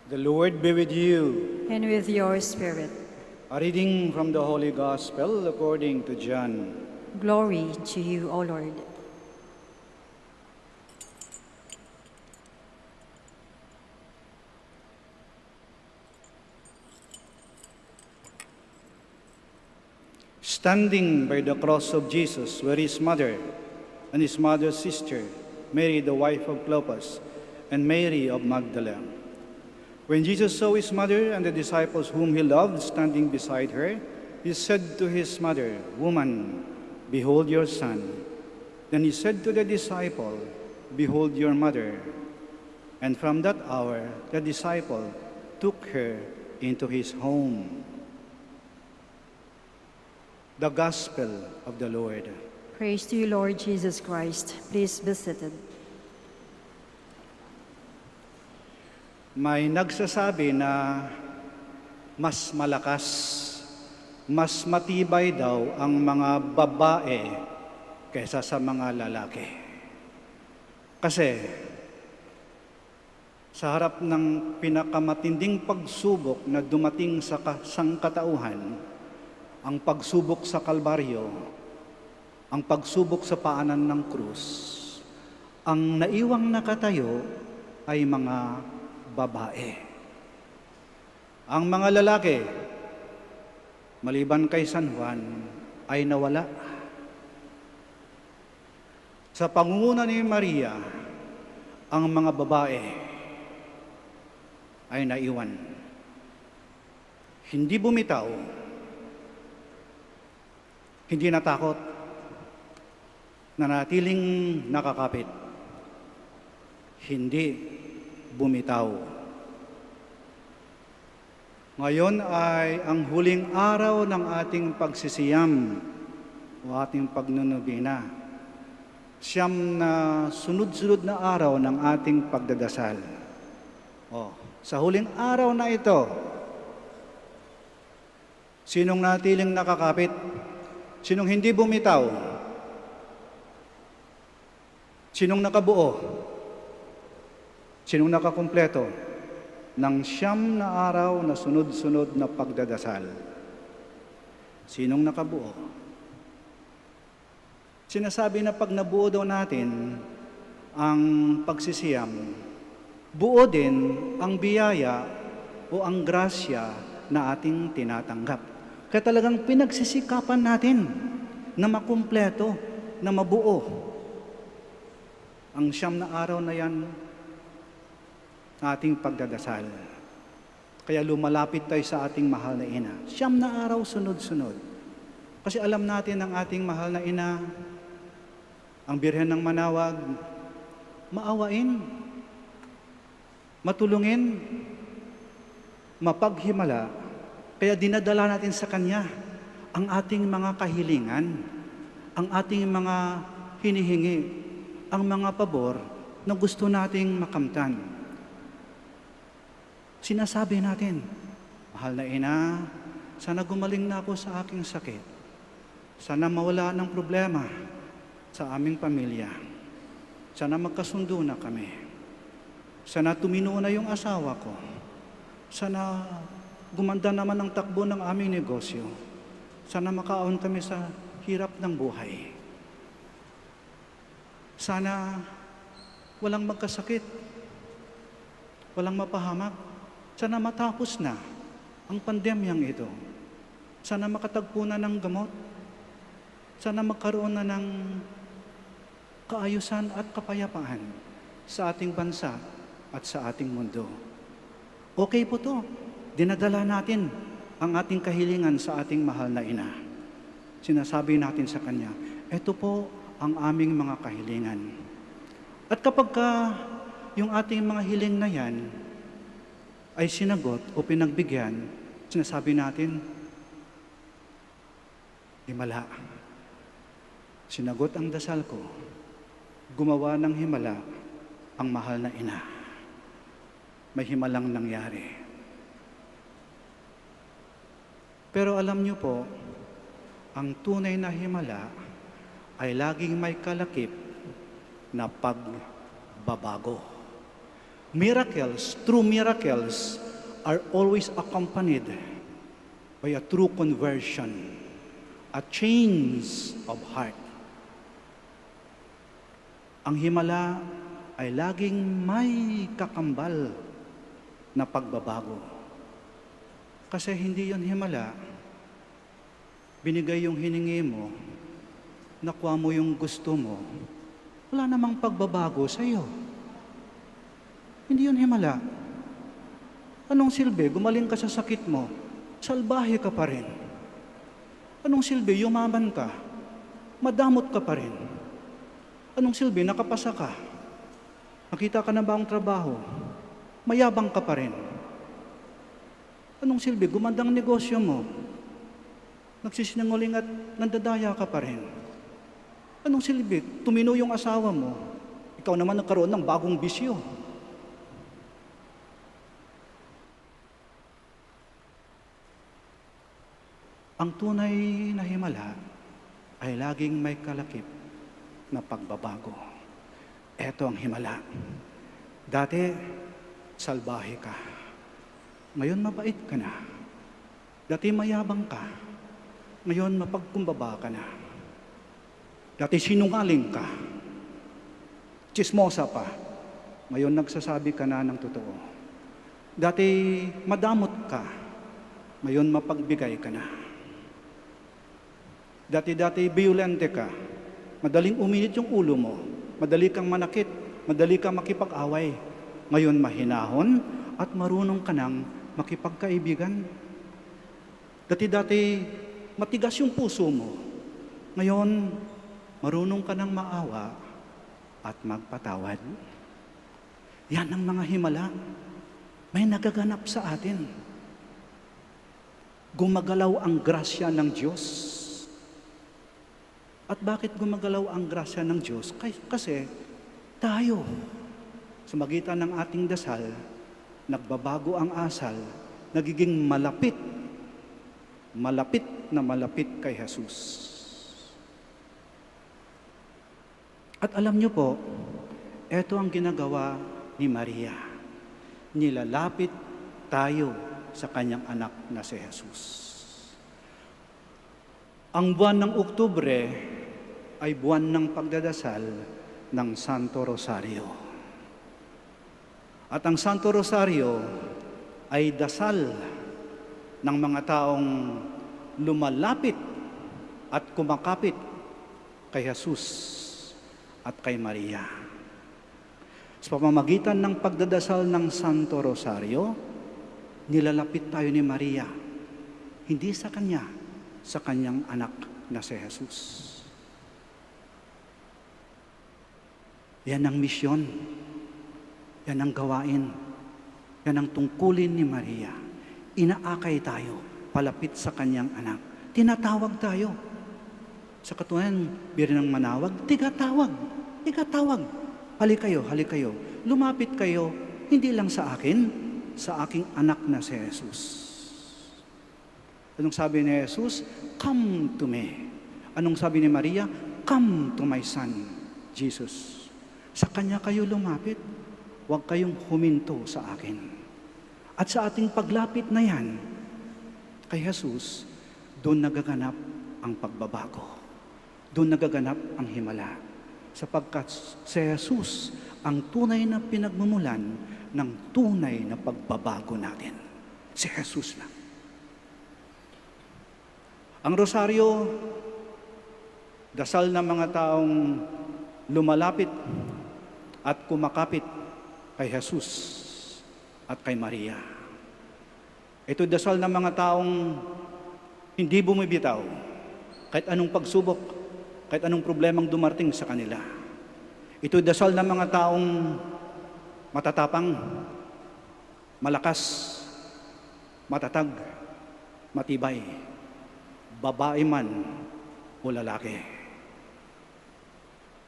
The Lord be with you. And with your spirit. A reading from the Holy Gospel according to John. Glory to you, O Lord. Standing by the cross of Jesus were his mother and his mother's sister, Mary, the wife of Clopas, and Mary of Magdalene. When Jesus saw his mother and the disciples whom he loved standing beside her, he said to his mother, "Woman, behold your son." Then he said to the disciple, "Behold your mother." And from that hour, the disciple took her into his home. The Gospel of the Lord. Praise to you, Lord Jesus Christ. Please be seated. May nagsasabi na mas malakas, mas matibay daw ang mga babae kaysa sa mga lalaki. Kasi sa harap ng pinakamatinding pagsubok na dumating sa sangkatauhan, ang pagsubok sa Kalbaryo, ang pagsubok sa paanan ng krus, ang naiwang nakatayo ay mga babae. Ang mga lalaki, maliban kay San Juan, ay nawala. Sa pangunguna ni Maria, ang mga babae ay naiwan. Hindi bumitaw, hindi natakot, nanatiling nakakapit, hindi bumitaw. Ngayon ay ang huling araw ng ating pagsisiyam o ating pagnunubina. Siyam na sunod-sunod na araw ng ating pagdadasal. Sa huling araw na ito, sinong natiling nakakapit? Sinong hindi bumitaw? Sinong nakabuo? Sinong nakakumpleto ng siyam na araw na sunod-sunod na pagdadasal? Sinong nakabuo? Sinasabi na pag nabuo daw natin ang pagsisiyam, buo din ang biyaya o ang grasya na ating tinatanggap. Kaya talagang pinagsisikapan natin na makumpleto, na mabuo ang siyam na araw na yan ating pagdadasal. Kaya lumalapit tayo sa ating mahal na ina. Siyam na araw sunod-sunod. Kasi alam natin ang ating mahal na ina, ang Birhen ng Manaoag, maawain, matulungin, mapaghimala. Kaya dinadala natin sa Kanya ang ating mga kahilingan, ang ating mga hinihingi, ang mga pabor na gusto nating makamtan. Sinasabi natin, mahal na ina, sana gumaling na ako sa aking sakit. Sana mawala ng problema sa aming pamilya. Sana magkasundo na kami. Sana tumino na yung asawa ko. Sana gumanda naman ang takbo ng aming negosyo. Sana makaon kami sa hirap ng buhay. Sana walang magkasakit. Walang mapahamak. Sana matapos na ang pandemyang ito. Sana makatagpo na ng gamot. Sana magkaroon na ng kaayusan at kapayapaan sa ating bansa at sa ating mundo. Okay po to. Dinadala natin ang ating kahilingan sa ating mahal na ina. Sinasabi natin sa Kanya, ito po ang aming mga kahilingan. At kapag yung ating mga hiling na yan ay sinagot o pinagbigyan, sinasabi natin, himala. Sinagot ang dasal ko. Gumawa ng himala ang mahal na ina. May himalang nangyari. Pero alam niyo po, ang tunay na himala ay laging may kalakip na pagbabago. Miracles, true miracles, are always accompanied by a true conversion, a change of heart. Ang himala ay laging may kakambal na pagbabago. Kasi hindi yon himala binigay yung hiningi mo, nakuha mo yung gusto mo, wala namang pagbabago sa iyo. Hindi yun himala. Anong silbi? Gumaling ka sa sakit mo, salbahe ka pa rin. Anong silbi? Yumaman ka, madamot ka pa rin. Anong silbi? Nakapasa ka. Nakita ka na ba ang trabaho? Mayabang ka pa rin. Anong silbi? Gumandang negosyo mo. Nagsisinungaling at nandadaya ka pa rin. Anong silbi? Tumino yung asawa mo. Ikaw naman nagkaroon ng bagong bisyo. Ang tunay na himala ay laging may kalakip na pagbabago. Ito ang himala. Dati, salbahe ka. Ngayon, mabait ka na. Dati, mayabang ka. Ngayon, mapagkumbaba ka na. Dati, sinungaling ka. Chismosa pa. Ngayon, nagsasabi ka na ng totoo. Dati, madamot ka. Ngayon, mapagbigay ka na. Dati, violente ka. Madaling uminit yung ulo mo. Madali kang manakit. Madali kang makipag-away. Ngayon, mahinahon at marunong ka nang makipagkaibigan. Dati, matigas yung puso mo. Ngayon, marunong ka nang maawa at magpatawad. Yan ang mga himala. May nagaganap sa atin. Gumagalaw ang grasya ng Diyos. At bakit gumagalaw ang grasya ng Diyos? Kasi tayo, sa magitan ng ating dasal, nagbabago ang asal, nagiging malapit na malapit kay Jesus. At alam niyo po, ito ang ginagawa ni Maria. Nilalapit tayo sa kanyang anak na si Jesus. Ang buwan ng Oktubre ay buwan ng pagdadasal ng Santo Rosario. At ang Santo Rosario ay dasal ng mga taong lumalapit at kumakapit kay Jesus at kay Maria. Sa pamamagitan ng pagdadasal ng Santo Rosario, nilalapit tayo ni Maria, hindi sa kanya, sa kanyang anak na si Jesus. Yan ang misyon. Yan ang gawain. Yan ang tungkulin ni Maria. Inaakay tayo, palapit sa kanyang anak. Tinatawag tayo. Sa katunayan, biro ng Manaoag, tigatawag. Halik kayo. Lumapit kayo, hindi lang sa akin, sa aking anak na si Jesus. Anong sabi ni Jesus? Come to me. Anong sabi ni Maria? Come to my son, Jesus. Sa kanya kayo lumapit. Huwag kayong huminto sa akin. At sa ating paglapit na yan, kay Jesus, doon nagaganap ang pagbabago. Doon nagaganap ang himala. Sapagkat si Jesus ang tunay na pinagmumulan ng tunay na pagbabago natin. Si Jesus lang. Ang rosaryo, dasal ng mga taong lumalapit at kumakapit kay Jesus at kay Maria. Ito dasal ng mga taong hindi bumibitaw kahit anong pagsubok, kahit anong problemang dumarting sa kanila. Ito dasal ng mga taong matatapang, malakas, matatag, matibay, babae man o lalaki.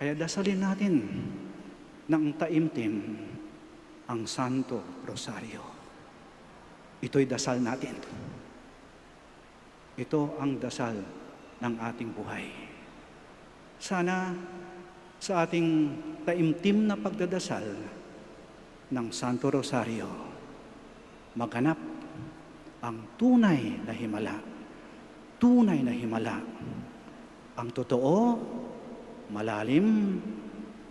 Kaya dasalin natin ng taimtim ang Santo Rosario. Ito'y dasal natin. Ito ang dasal ng ating buhay. Sana sa ating taimtim na pagdadasal ng Santo Rosario, maganap ang tunay na himala. Tunay na himala. Ang totoo, malalim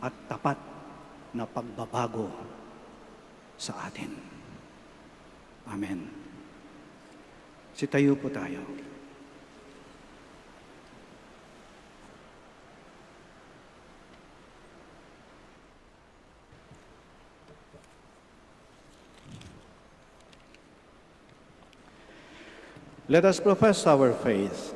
at tapat na pagbabago sa atin. Amen. Sitayo po tayo. Let us profess our faith.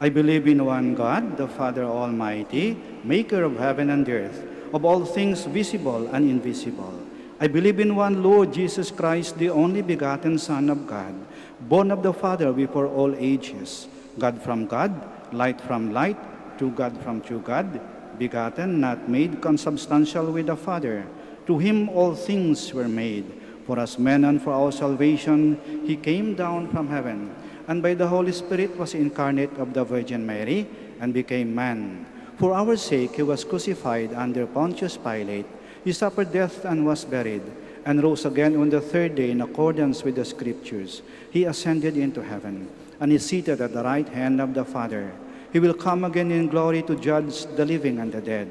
I believe in one God, the Father Almighty, maker of heaven and earth, of all things visible and invisible. I believe in one Lord Jesus Christ, the only begotten Son of God, born of the Father before all ages, God from God, light from light, true God from true God, begotten, not made, consubstantial with the Father. To him all things were made. For us men and for our salvation, he came down from heaven, and by the Holy Spirit was incarnate of the Virgin Mary, and became man. For our sake he was crucified under Pontius Pilate. He suffered death and was buried, and rose again on the third day in accordance with the Scriptures. He ascended into heaven, and is seated at the right hand of the Father. He will come again in glory to judge the living and the dead,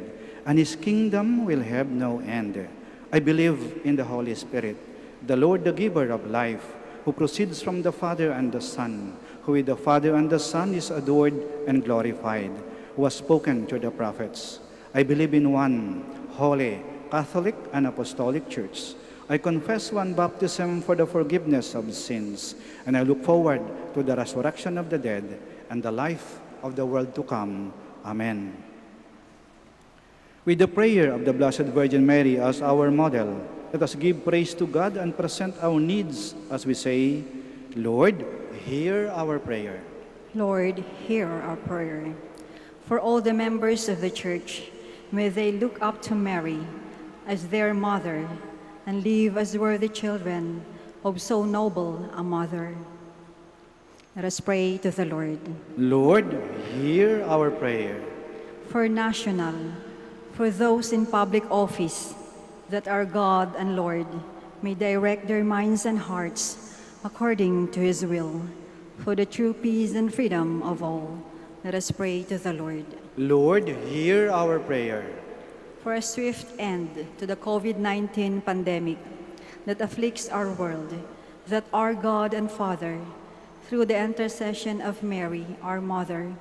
and his kingdom will have no end. I believe in the Holy Spirit, the Lord, the giver of life, who proceeds from the Father and the Son, who with the Father and the Son is adored and glorified, who has spoken to the prophets. I believe in one holy, Catholic, and Apostolic Church. I confess one baptism for the forgiveness of sins, and I look forward to the resurrection of the dead and the life of the world to come. Amen. With the prayer of the Blessed Virgin Mary as our model, let us give praise to God and present our needs as we say, Lord, hear our prayer. Lord, hear our prayer. For all the members of the Church, may they look up to Mary as their mother and live as worthy children of so noble a mother. Let us pray to the Lord. Lord, hear our prayer. For national, for those in public office, that our God and Lord may direct their minds and hearts according to his will, for the true peace and freedom of all. Let us pray to the Lord. Lord, hear our prayer. For a swift end to the COVID-19 pandemic that afflicts our world, that our God and Father, through the intercession of Mary, our Mother,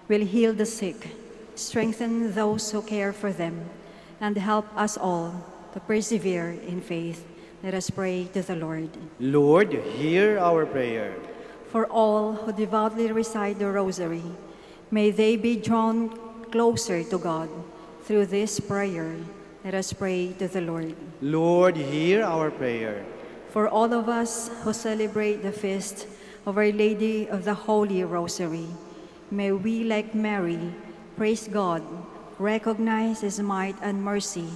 will heal the sick, strengthen those who care for them, and help us all to persevere in faith. Let us pray to the Lord. Lord, hear our prayer. For all who devoutly recite the Rosary, may they be drawn closer to God through this prayer. Let us pray to the Lord. Lord, hear our prayer. For all of us who celebrate the feast of Our Lady of the Holy Rosary, may we, like Mary, praise God, recognize his might and mercy,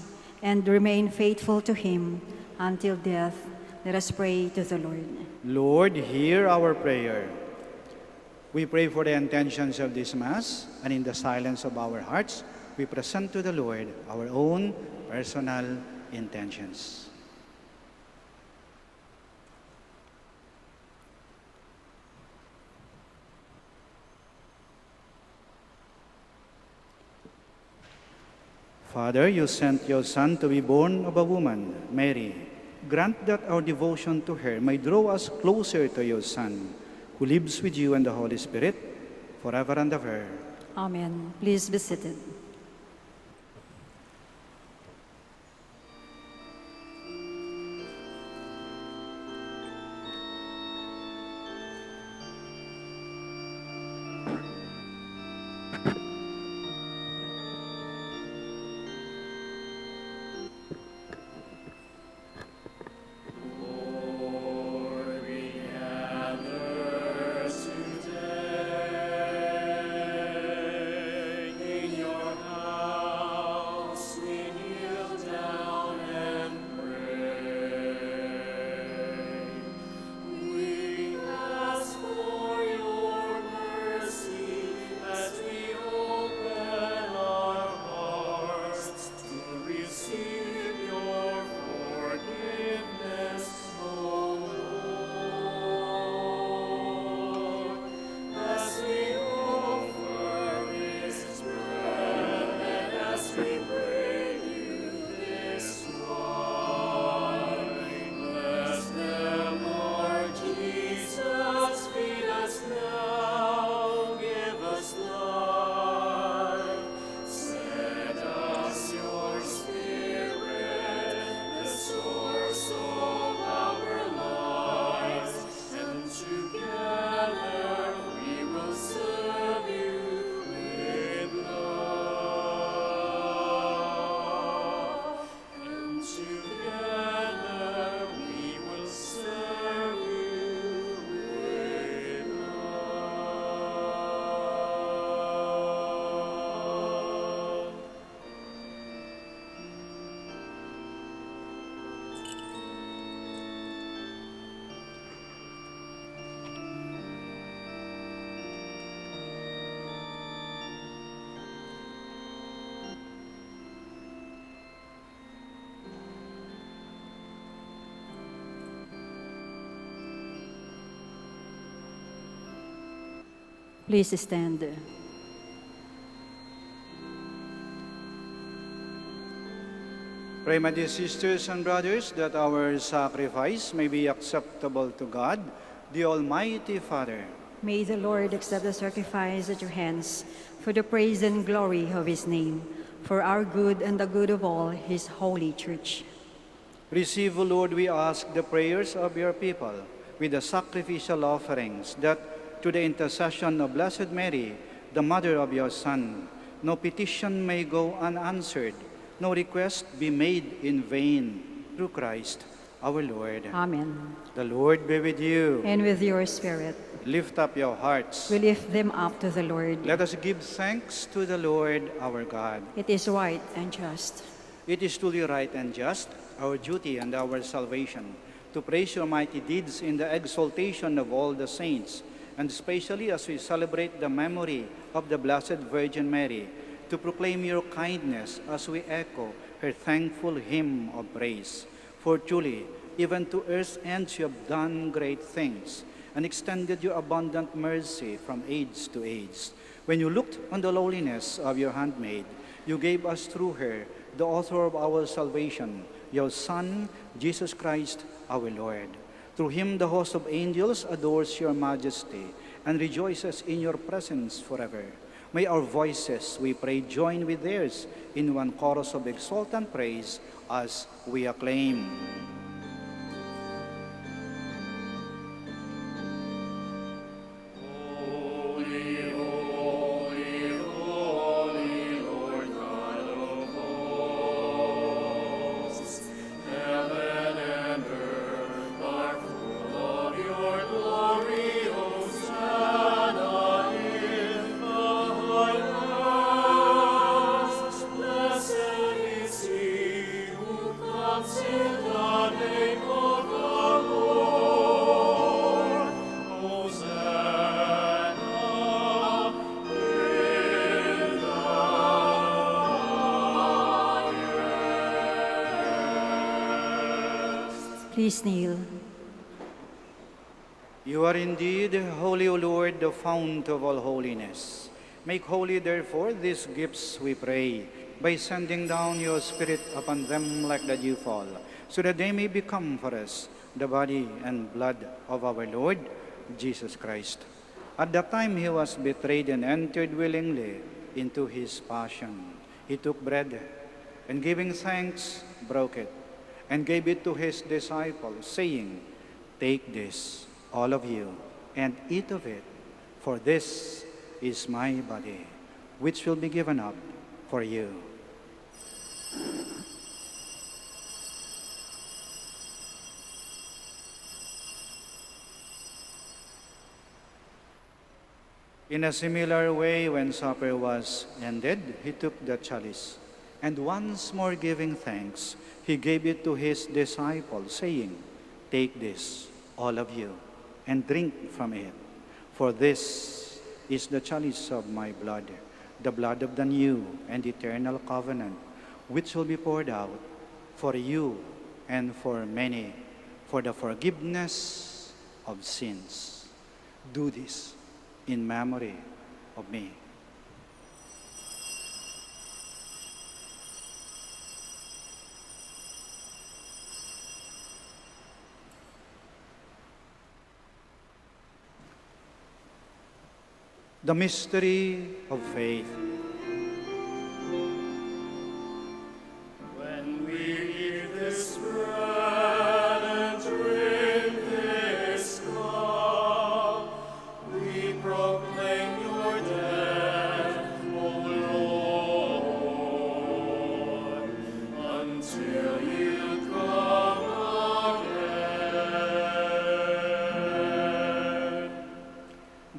and remain faithful to him until death. Let us pray to the Lord. Lord, hear our prayer. We pray for the intentions of this Mass, and in the silence of our hearts, we present to the Lord our own personal intentions. Father, you sent your Son to be born of a woman, Mary. Grant that our devotion to her may draw us closer to your Son, who lives with you and the Holy Spirit, forever and ever. Amen. Please be seated. In your Please stand. Pray, my dear sisters and brothers, that our sacrifice may be acceptable to God, the Almighty Father. May the Lord accept the sacrifice at your hands for the praise and glory of his name, for our good and the good of all his holy church. Receive, O Lord, we ask, the prayers of your people with the sacrificial offerings, that to the intercession of Blessed Mary, the mother of your Son, no petition may go unanswered, no request be made in vain, through Christ our Lord. Amen. The Lord be with you. And with your spirit, Lift up your hearts. we lift them up to the Lord. Let us give thanks to the Lord our God. It is right and just. It is truly right and just, our duty and our salvation, to praise your mighty deeds in the exaltation of all the saints, and especially as we celebrate the memory of the Blessed Virgin Mary, to proclaim your kindness as we echo her thankful hymn of praise. For truly, even to earth's ends you have done great things, and extended your abundant mercy from age to age. When you looked on the lowliness of your handmaid, you gave us through her the author of our salvation, your Son, Jesus Christ, our Lord. Through him the host of angels adores your majesty and rejoices in your presence forever. May our voices, we pray, join with theirs in one chorus of exultant praise as we acclaim. Holy, holy, holy, Lord God of hosts. Heaven and earth are full of your glory. Hosanna in the highest. Blessed is he who comes in the name of the Lord. Hosanna in the highest. Please kneel. You are indeed holy, O Lord, the fount of all holiness. Make holy, therefore, these gifts, we pray, by sending down your Spirit upon them like the dewfall, so that they may become for us the body and blood of our Lord Jesus Christ. At the time he was betrayed and entered willingly into his passion, he took bread, and giving thanks, broke it, and gave it to his disciples, saying, "Take this, all of you, and eat of it, for this is my body, which will be given up for you." In a similar way, when supper was ended, he took the chalice, and once more giving thanks, he gave it to his disciples, saying, "Take this, all of you, and drink from it. For this is the chalice of my blood, the blood of the new and eternal covenant, which will be poured out for you and for many for the forgiveness of sins. Do this in memory of me." The mystery of faith. When we eat this bread and drink this cup, we proclaim your death, O Lord, until you come again.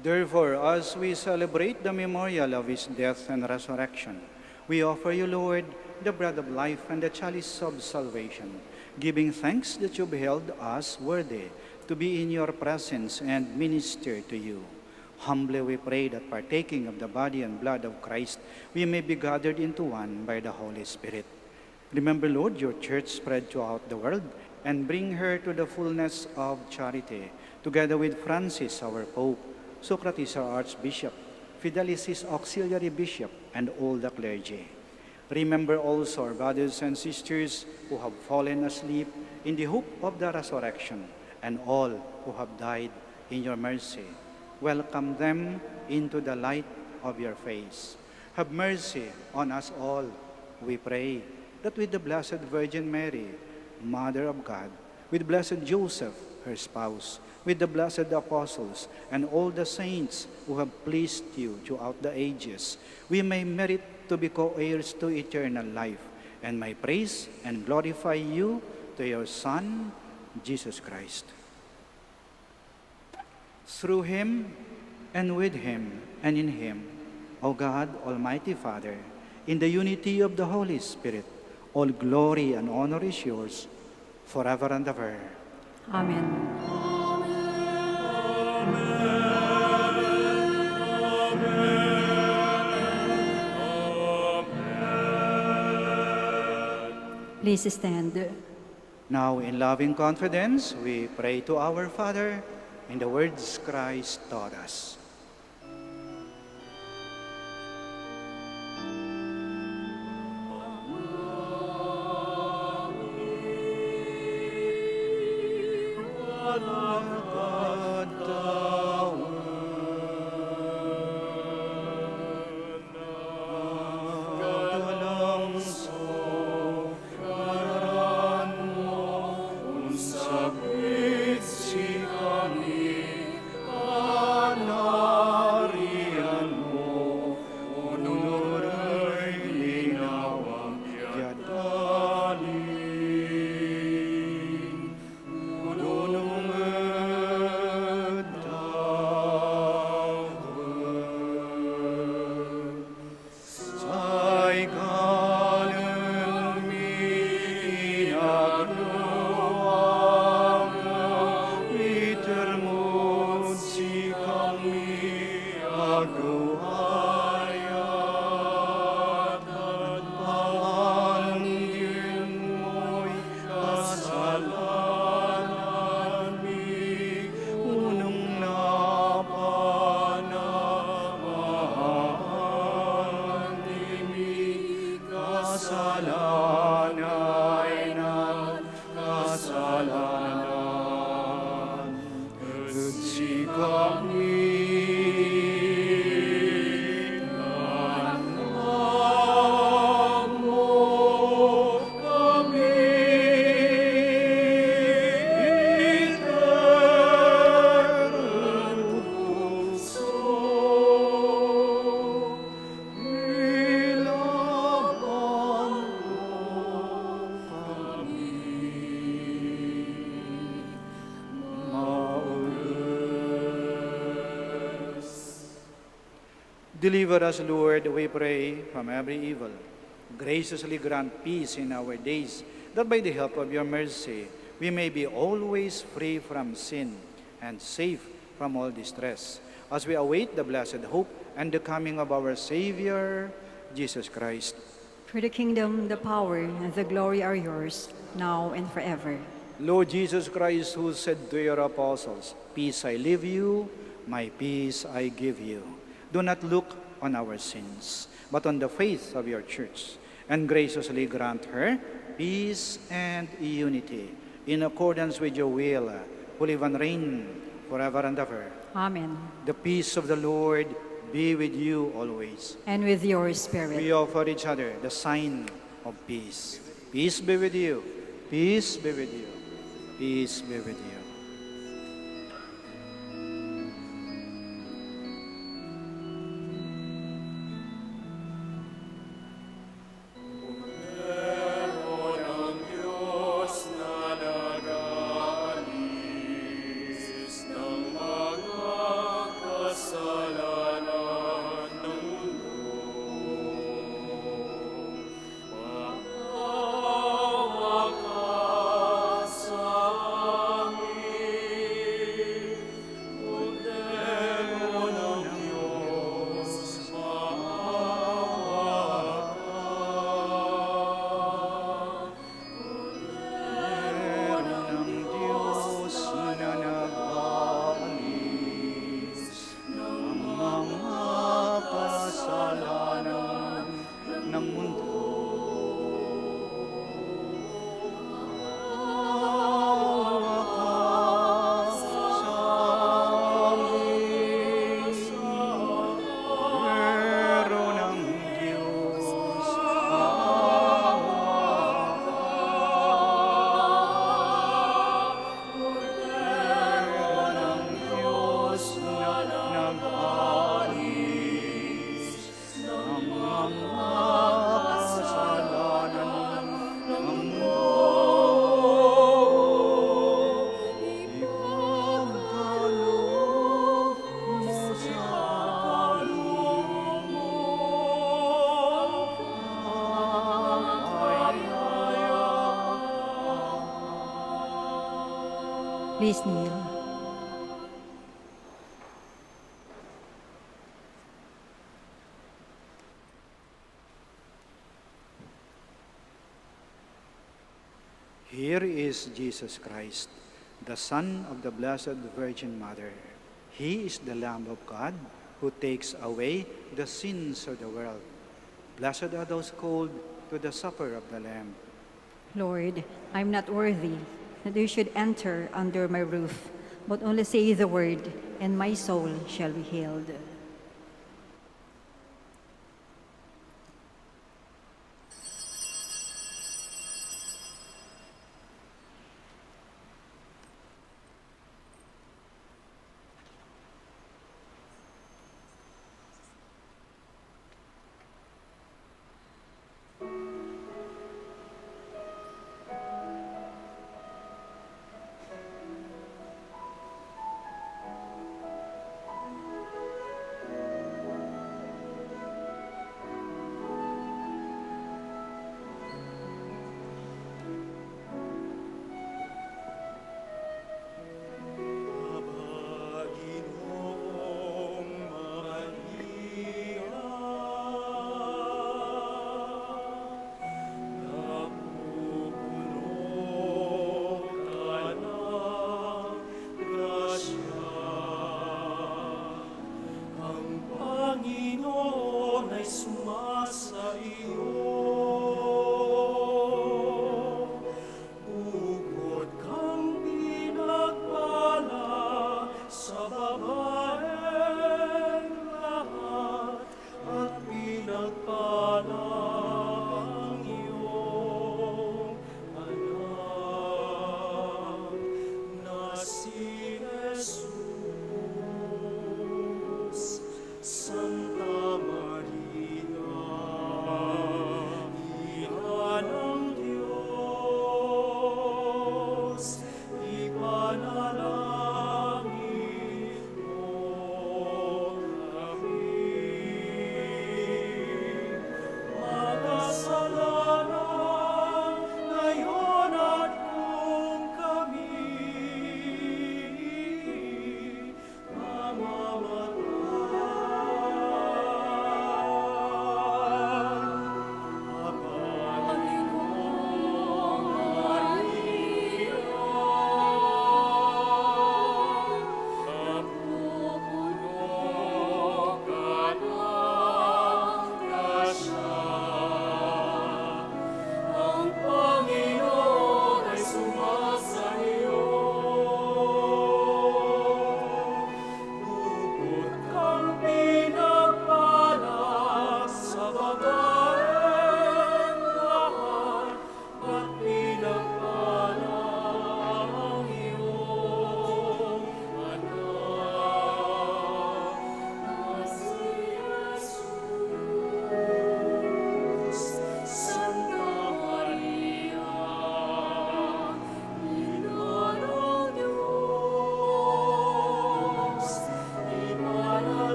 Therefore, as we celebrate the memorial of his death and resurrection, we offer you, Lord, the bread of life and the chalice of salvation, giving thanks that you beheld us worthy to be in your presence and minister to you. Humbly we pray that partaking of the body and blood of Christ, we may be gathered into one by the Holy Spirit. Remember, Lord, your church spread throughout the world, and bring her to the fullness of charity, together with Francis, our Pope, Socrates our Archbishop, Fidelis his Auxiliary Bishop, and all the clergy. Remember also our brothers and sisters who have fallen asleep in the hope of the resurrection, and all who have died in your mercy. Welcome them into the light of your face. Have mercy on us all, we pray, that with the Blessed Virgin Mary, Mother of God, with Blessed Joseph, her spouse, with the blessed apostles, and all the saints who have pleased you throughout the ages, we may merit to be co-heirs to eternal life, and may praise and glorify you to your Son, Jesus Christ. Through him, and with him, and in him, O God, Almighty Father, in the unity of the Holy Spirit, all glory and honor is yours, forever and ever. Amen. Please stand. Now, in loving confidence, we pray to our Father in the words Christ taught us. Deliver us, Lord, we pray, from every evil. Graciously grant peace in our days, that by the help of your mercy, we may be always free from sin and safe from all distress, as we await the blessed hope and the coming of our Savior, Jesus Christ. For the kingdom, the power, and the glory are yours, now and forever. Lord Jesus Christ, who said to your apostles, "Peace I leave you, my peace I give you," do not look on our sins, but on the faith of your church, and graciously grant her peace and unity, in accordance with your will, who live and reign forever and ever. Amen. The peace of the Lord be with you always. And with your spirit. We offer each other the sign of peace. Peace be with you. Peace be with you. Peace be with you. Please kneel. Here is Jesus Christ, the Son of the Blessed Virgin Mother. He is the Lamb of God who takes away the sins of the world. Blessed are those called to the supper of the Lamb. Lord, I am not worthy that you should enter under my roof, but only say the word, and my soul shall be healed.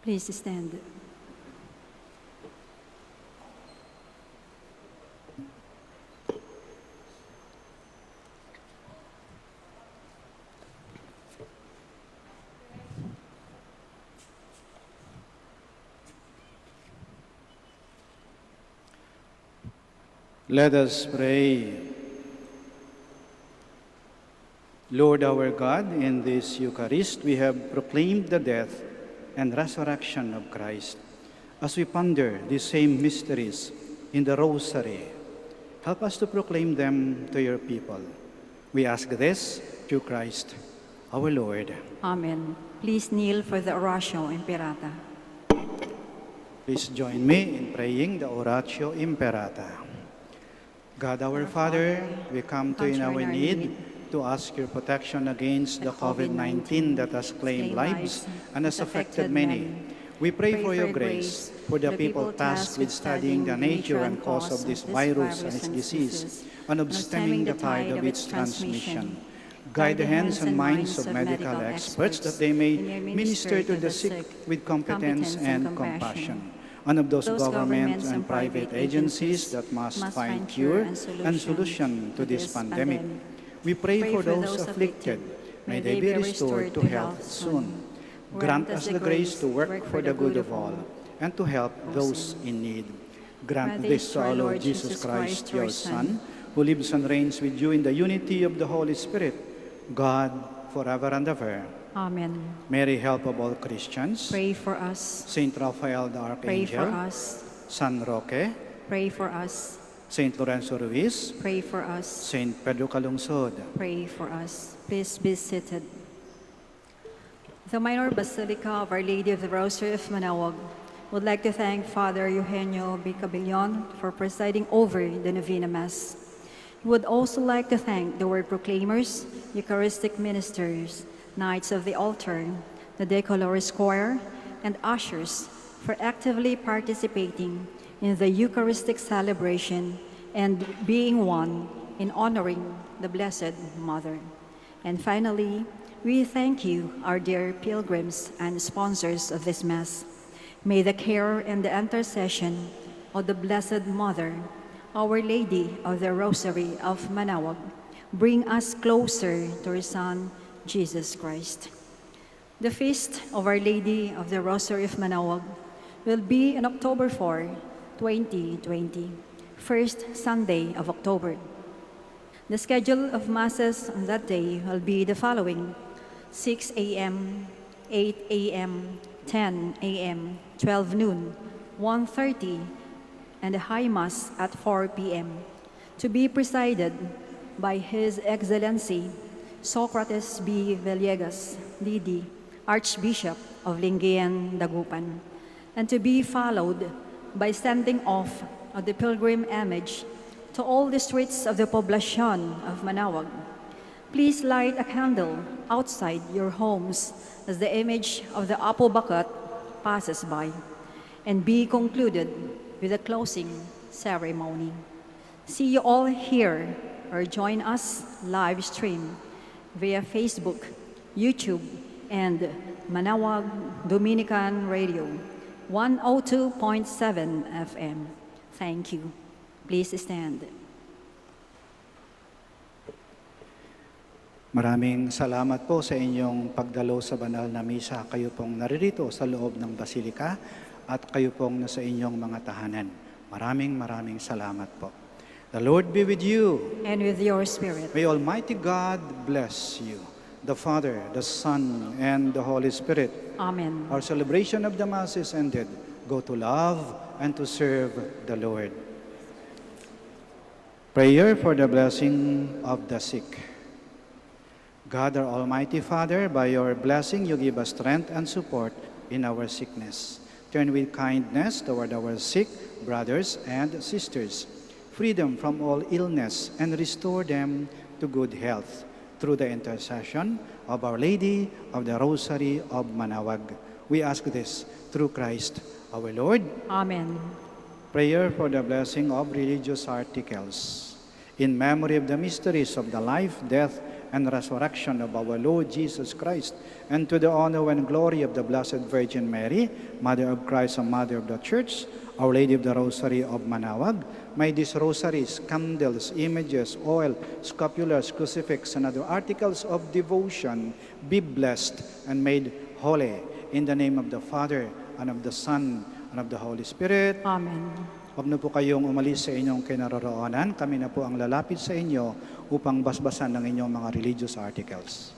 Please stand. Let us pray. Lord our God, in this Eucharist we have proclaimed the death and resurrection of Christ. As we ponder these same mysteries in the Rosary, help us to proclaim them to your people. We ask this through Christ our Lord. Amen. Please kneel for the Oratio Imperata. Please join me in praying the Oratio Imperata. God our Father, we come to you in our need to ask your protection against the COVID-19 that has claimed lives and has affected many. We pray for your grace for the people tasked with studying the nature and cause of this virus and its disease, and of stemming the tide of its transmission. Guide the hands and minds of medical experts that they may minister to the sick with competence and compassion, and of those governments and private agencies that must find cure and solution to this pandemic. We pray for those afflicted. May they be restored to health soon. Grant us the grace to work for the good of all and to help those in need. Grant this to our Lord Jesus Christ, your Son, who lives and reigns with you in the unity of the Holy Spirit, God, forever and ever. Amen. Mary, help of all Christians. Pray for us. Saint Raphael the Pray for Archangel. us. San Roque. Pray for us. Saint Lorenzo Ruiz. Pray for us. Saint Pedro Calungsod. Pray for us. Please be seated. The Minor Basilica of Our Lady of the Rosary of Manaoag would like to thank Father Eugenio B. Cabillon for presiding over the Novena Mass. We would also like to thank the word proclaimers, Eucharistic ministers, Knights of the Altar, the Decolores Choir, and ushers for actively participating in the Eucharistic celebration and being one in honoring the Blessed Mother. And finally, we thank you, our dear pilgrims and sponsors of this Mass. May the care and the intercession of the Blessed Mother, Our Lady of the Rosary of Manaoag, bring us closer to her Son, Jesus Christ. The feast of Our Lady of the Rosary of Manaoag will be on October 4, 2020, first Sunday of October. The schedule of Masses on that day will be the following: 6 a.m., 8 a.m., 10 a.m., 12 noon, 1:30, and a High Mass at 4 p.m. to be presided by His Excellency Socrates B. Villegas, D.D., Archbishop of Lingayen, Dagupan, and to be followed by sending off of the pilgrim image to all the streets of the poblacion of Manaoag. Please light a candle outside your homes as the image of the Apo Bakat passes by, and be concluded with a closing ceremony. See you all here, or join us live stream via Facebook, YouTube, and Manaoag Dominican Radio, 102.7 FM. Thank you. Please stand. Maraming salamat po sa inyong pagdalo sa banal na misa. Kayo pong naririto sa loob ng Basilika at kayo pong nasa inyong mga tahanan. Maraming salamat po. The Lord be with you. And with your spirit. May Almighty God bless you, the Father, the Son, and the Holy Spirit. Amen. Our celebration of the Mass is ended. Go to love and to serve the Lord. Prayer for the blessing of the sick. God, our Almighty Father, by your blessing you give us strength and support in our sickness. Turn with kindness toward our sick brothers and sisters. Free them from all illness and restore them to good health through the intercession of Our Lady of the Rosary of Manaoag. We ask this through Christ our Lord. Amen. Prayer for the blessing of religious articles. In memory of the mysteries of the life, death, and resurrection of our Lord Jesus Christ, and to the honor and glory of the Blessed Virgin Mary, Mother of Christ and Mother of the Church, Our Lady of the Rosary of Manaoag, may these rosaries, candles, images, oil, scapulars, crucifix, and other articles of devotion be blessed and made holy in the name of the Father, and of the Son, and of the Holy Spirit. Amen. Huwag na po kayong umalis sa inyong kinaroroonan. Kami na po ang lalapit sa inyo upang basbasan ng inyong mga religious articles.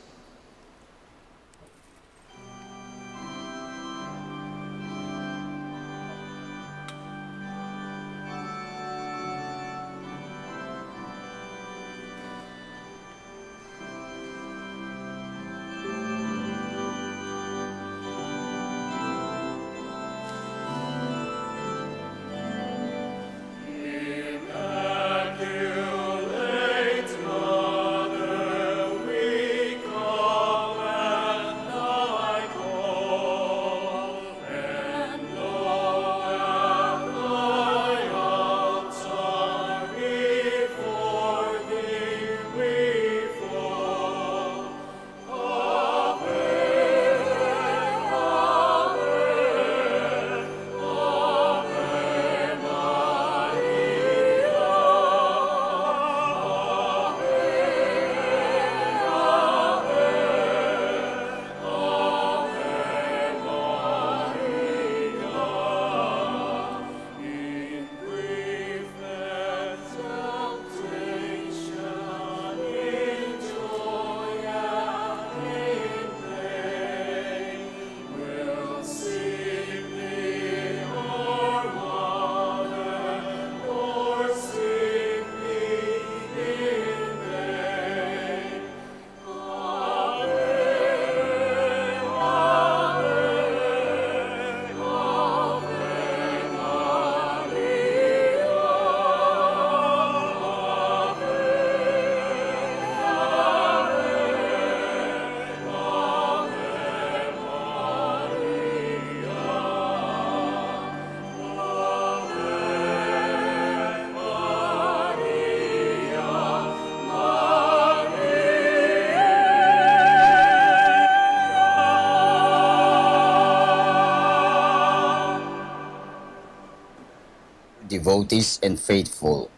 devotees and faithful,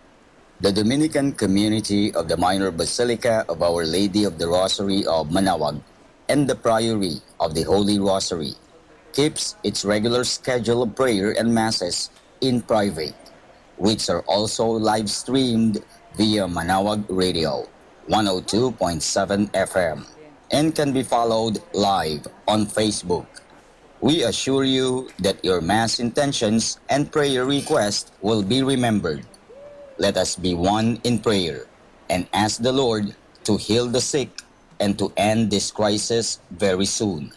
the Dominican community of the Minor Basilica of Our Lady of the Rosary of Manaoag and the Priory of the Holy Rosary keeps its regular schedule of prayer and masses in private, which are also live streamed via Manaoag Radio 102.7 FM and can be followed live on Facebook. We assure you that your Mass intentions and prayer requests will be remembered. Let us be one in prayer and ask the Lord to heal the sick and to end this crisis very soon.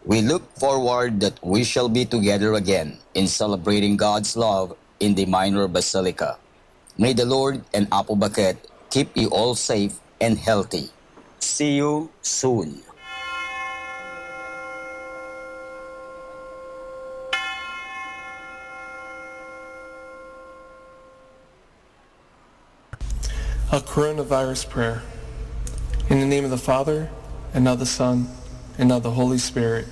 We look forward that we shall be together again in celebrating God's love in the Minor Basilica. May the Lord and Apo Baket keep you all safe and healthy. See you soon. A coronavirus prayer. In the name of the Father, and of the Son, and of the Holy Spirit.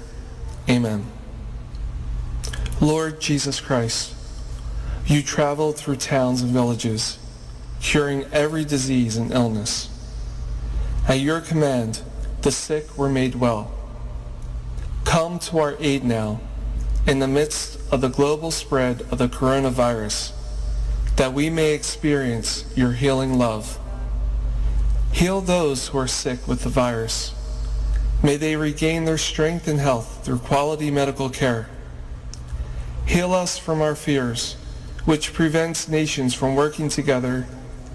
Amen. Lord Jesus Christ, you traveled through towns and villages, curing every disease and illness. At your command, the sick were made well. Come to our aid now, in the midst of the global spread of the coronavirus, that we may experience your healing love. Heal those who are sick with the virus. May they regain their strength and health through quality medical care. Heal us from our fears, which prevents nations from working together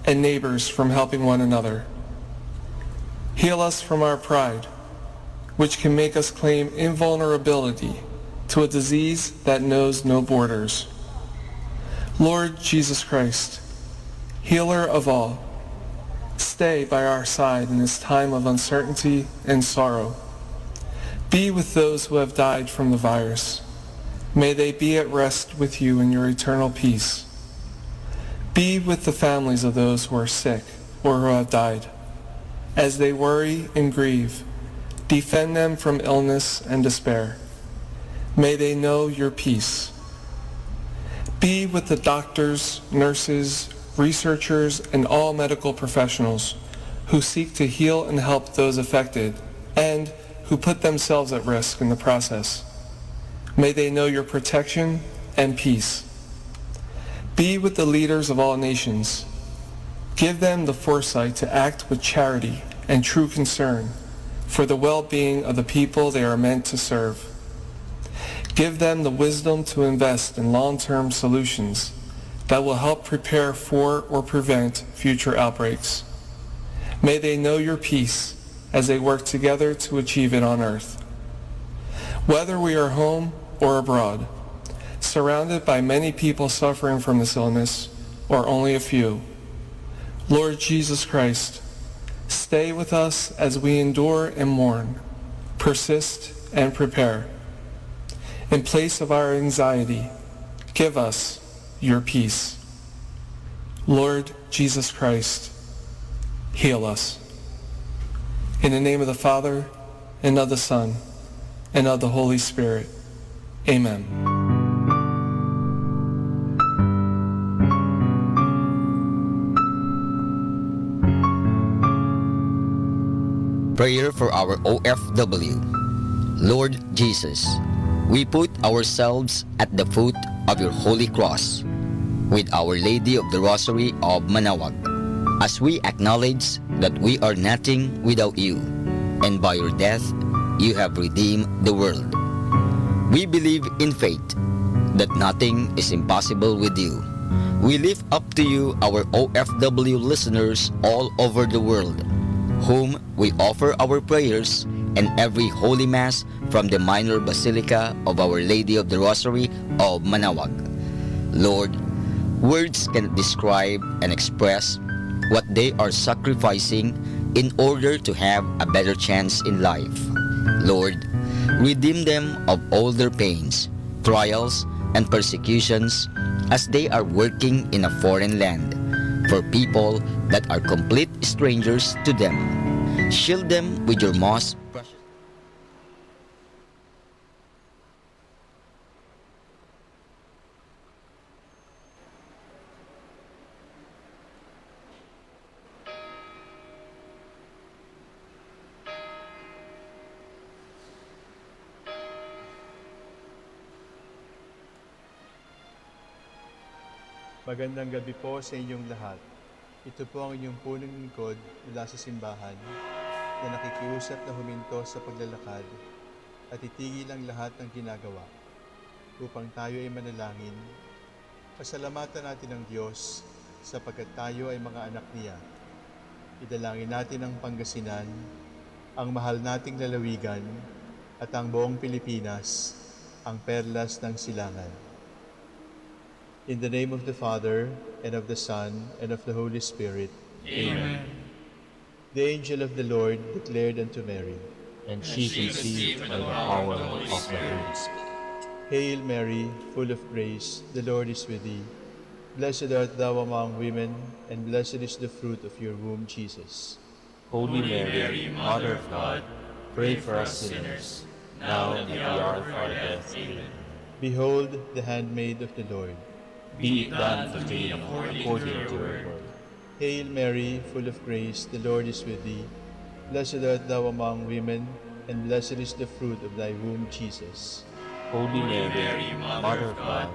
and neighbors from helping one another. Heal us from our pride, which can make us claim invulnerability to a disease that knows no borders. Lord Jesus Christ, healer of all, stay by our side in this time of uncertainty and sorrow. Be with those who have died from the virus. May they be at rest with you in your eternal peace. Be with the families of those who are sick or who have died. As they worry and grieve, defend them from illness and despair. May they know your peace. Be with the doctors, nurses, researchers, and all medical professionals who seek to heal and help those affected and who put themselves at risk in the process. May they know your protection and peace. Be with the leaders of all nations. Give them the foresight to act with charity and true concern for the well-being of the people they are meant to serve. Give them the wisdom to invest in long-term solutions that will help prepare for or prevent future outbreaks. May they know your peace as they work together to achieve it on earth. Whether we are home or abroad, surrounded by many people suffering from this illness, or only a few, Lord Jesus Christ, stay with us as we endure and mourn, persist and prepare. In place of our anxiety, give us your peace. Lord Jesus Christ, heal us. In the name of the Father, and of the Son, and of the Holy Spirit. Amen. Prayer for our OFW. Lord Jesus, we put ourselves at the foot of your holy cross with Our Lady of the Rosary of Manaoag, as we acknowledge that we are nothing without you, and by your death you have redeemed the world. We believe in faith that nothing is impossible with you. We lift up to you our OFW listeners all over the world, whom we offer our prayers and every Holy Mass from the Minor Basilica of Our Lady of the Rosary of Manaoag. Lord, words cannot describe and express what they are sacrificing in order to have a better chance in life. Lord, redeem them of all their pains, trials, and persecutions as they are working in a foreign land for people that are complete strangers to them. Shield them with your most precious. Magandang gabi po sa inyong lahat. Ito po ang inyong punong lingkod mula sa simbahan na nakikiusap na huminto sa paglalakad at itigil ang lahat ng ginagawa upang tayo ay manalangin. Pasalamatan natin ang Diyos sapagkat tayo ay mga anak niya. Idalangin natin ang Pangasinan, ang mahal nating lalawigan at ang buong Pilipinas, ang perlas ng silangan. In the name of the Father, and of the Son, and of the Holy Spirit. Amen. The angel of the Lord declared unto Mary, and she conceived by the power of the Holy Spirit. Hail Mary, full of grace, the Lord is with thee. Blessed art thou among women, and blessed is the fruit of your womb, Jesus. Holy Mary, Mother of God, pray for us sinners, now and at the hour of our death. Amen. Behold the handmaid of the Lord. Be it done to me according to your word. Hail Mary, full of grace, the Lord is with thee. Blessed art thou among women, and blessed is the fruit of thy womb, Jesus. Holy Mary, Mother of God,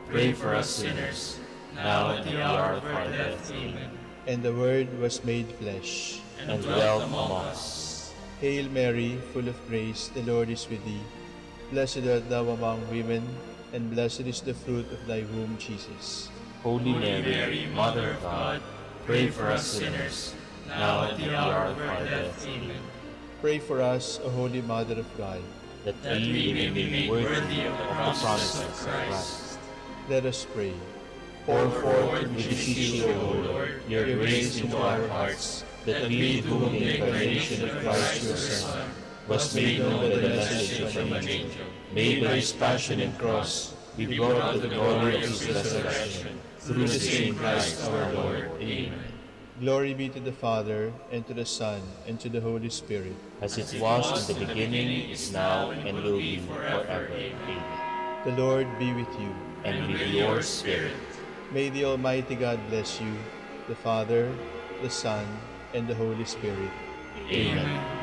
pray for us sinners, now and at the hour of our death. Amen. And the Word was made flesh, and dwelt among us. Hail Mary, full of grace, the Lord is with thee. Blessed art thou among women, and blessed is the fruit of thy womb, Jesus. Holy Mary, Mother of God, pray for us sinners, now and at the hour of our death. Amen. Pray for us, O Holy Mother of God. That we may be made worthy of the promises of Christ. Let us pray. Pour forth, we beseech you, O Lord, your grace into our hearts, that we, through the incarnation of Christ your Son, was made known by the message of an angel, made by his passion and cross, we brought to the glory of his resurrection, through the same Christ our Lord. Amen. Glory be to the Father, and to the Son, and to the Holy Spirit. As it was in the beginning, is now, and will be forever. Amen. The Lord be with you. And with your spirit. May the Almighty God bless you, the Father, the Son, and the Holy Spirit. Amen.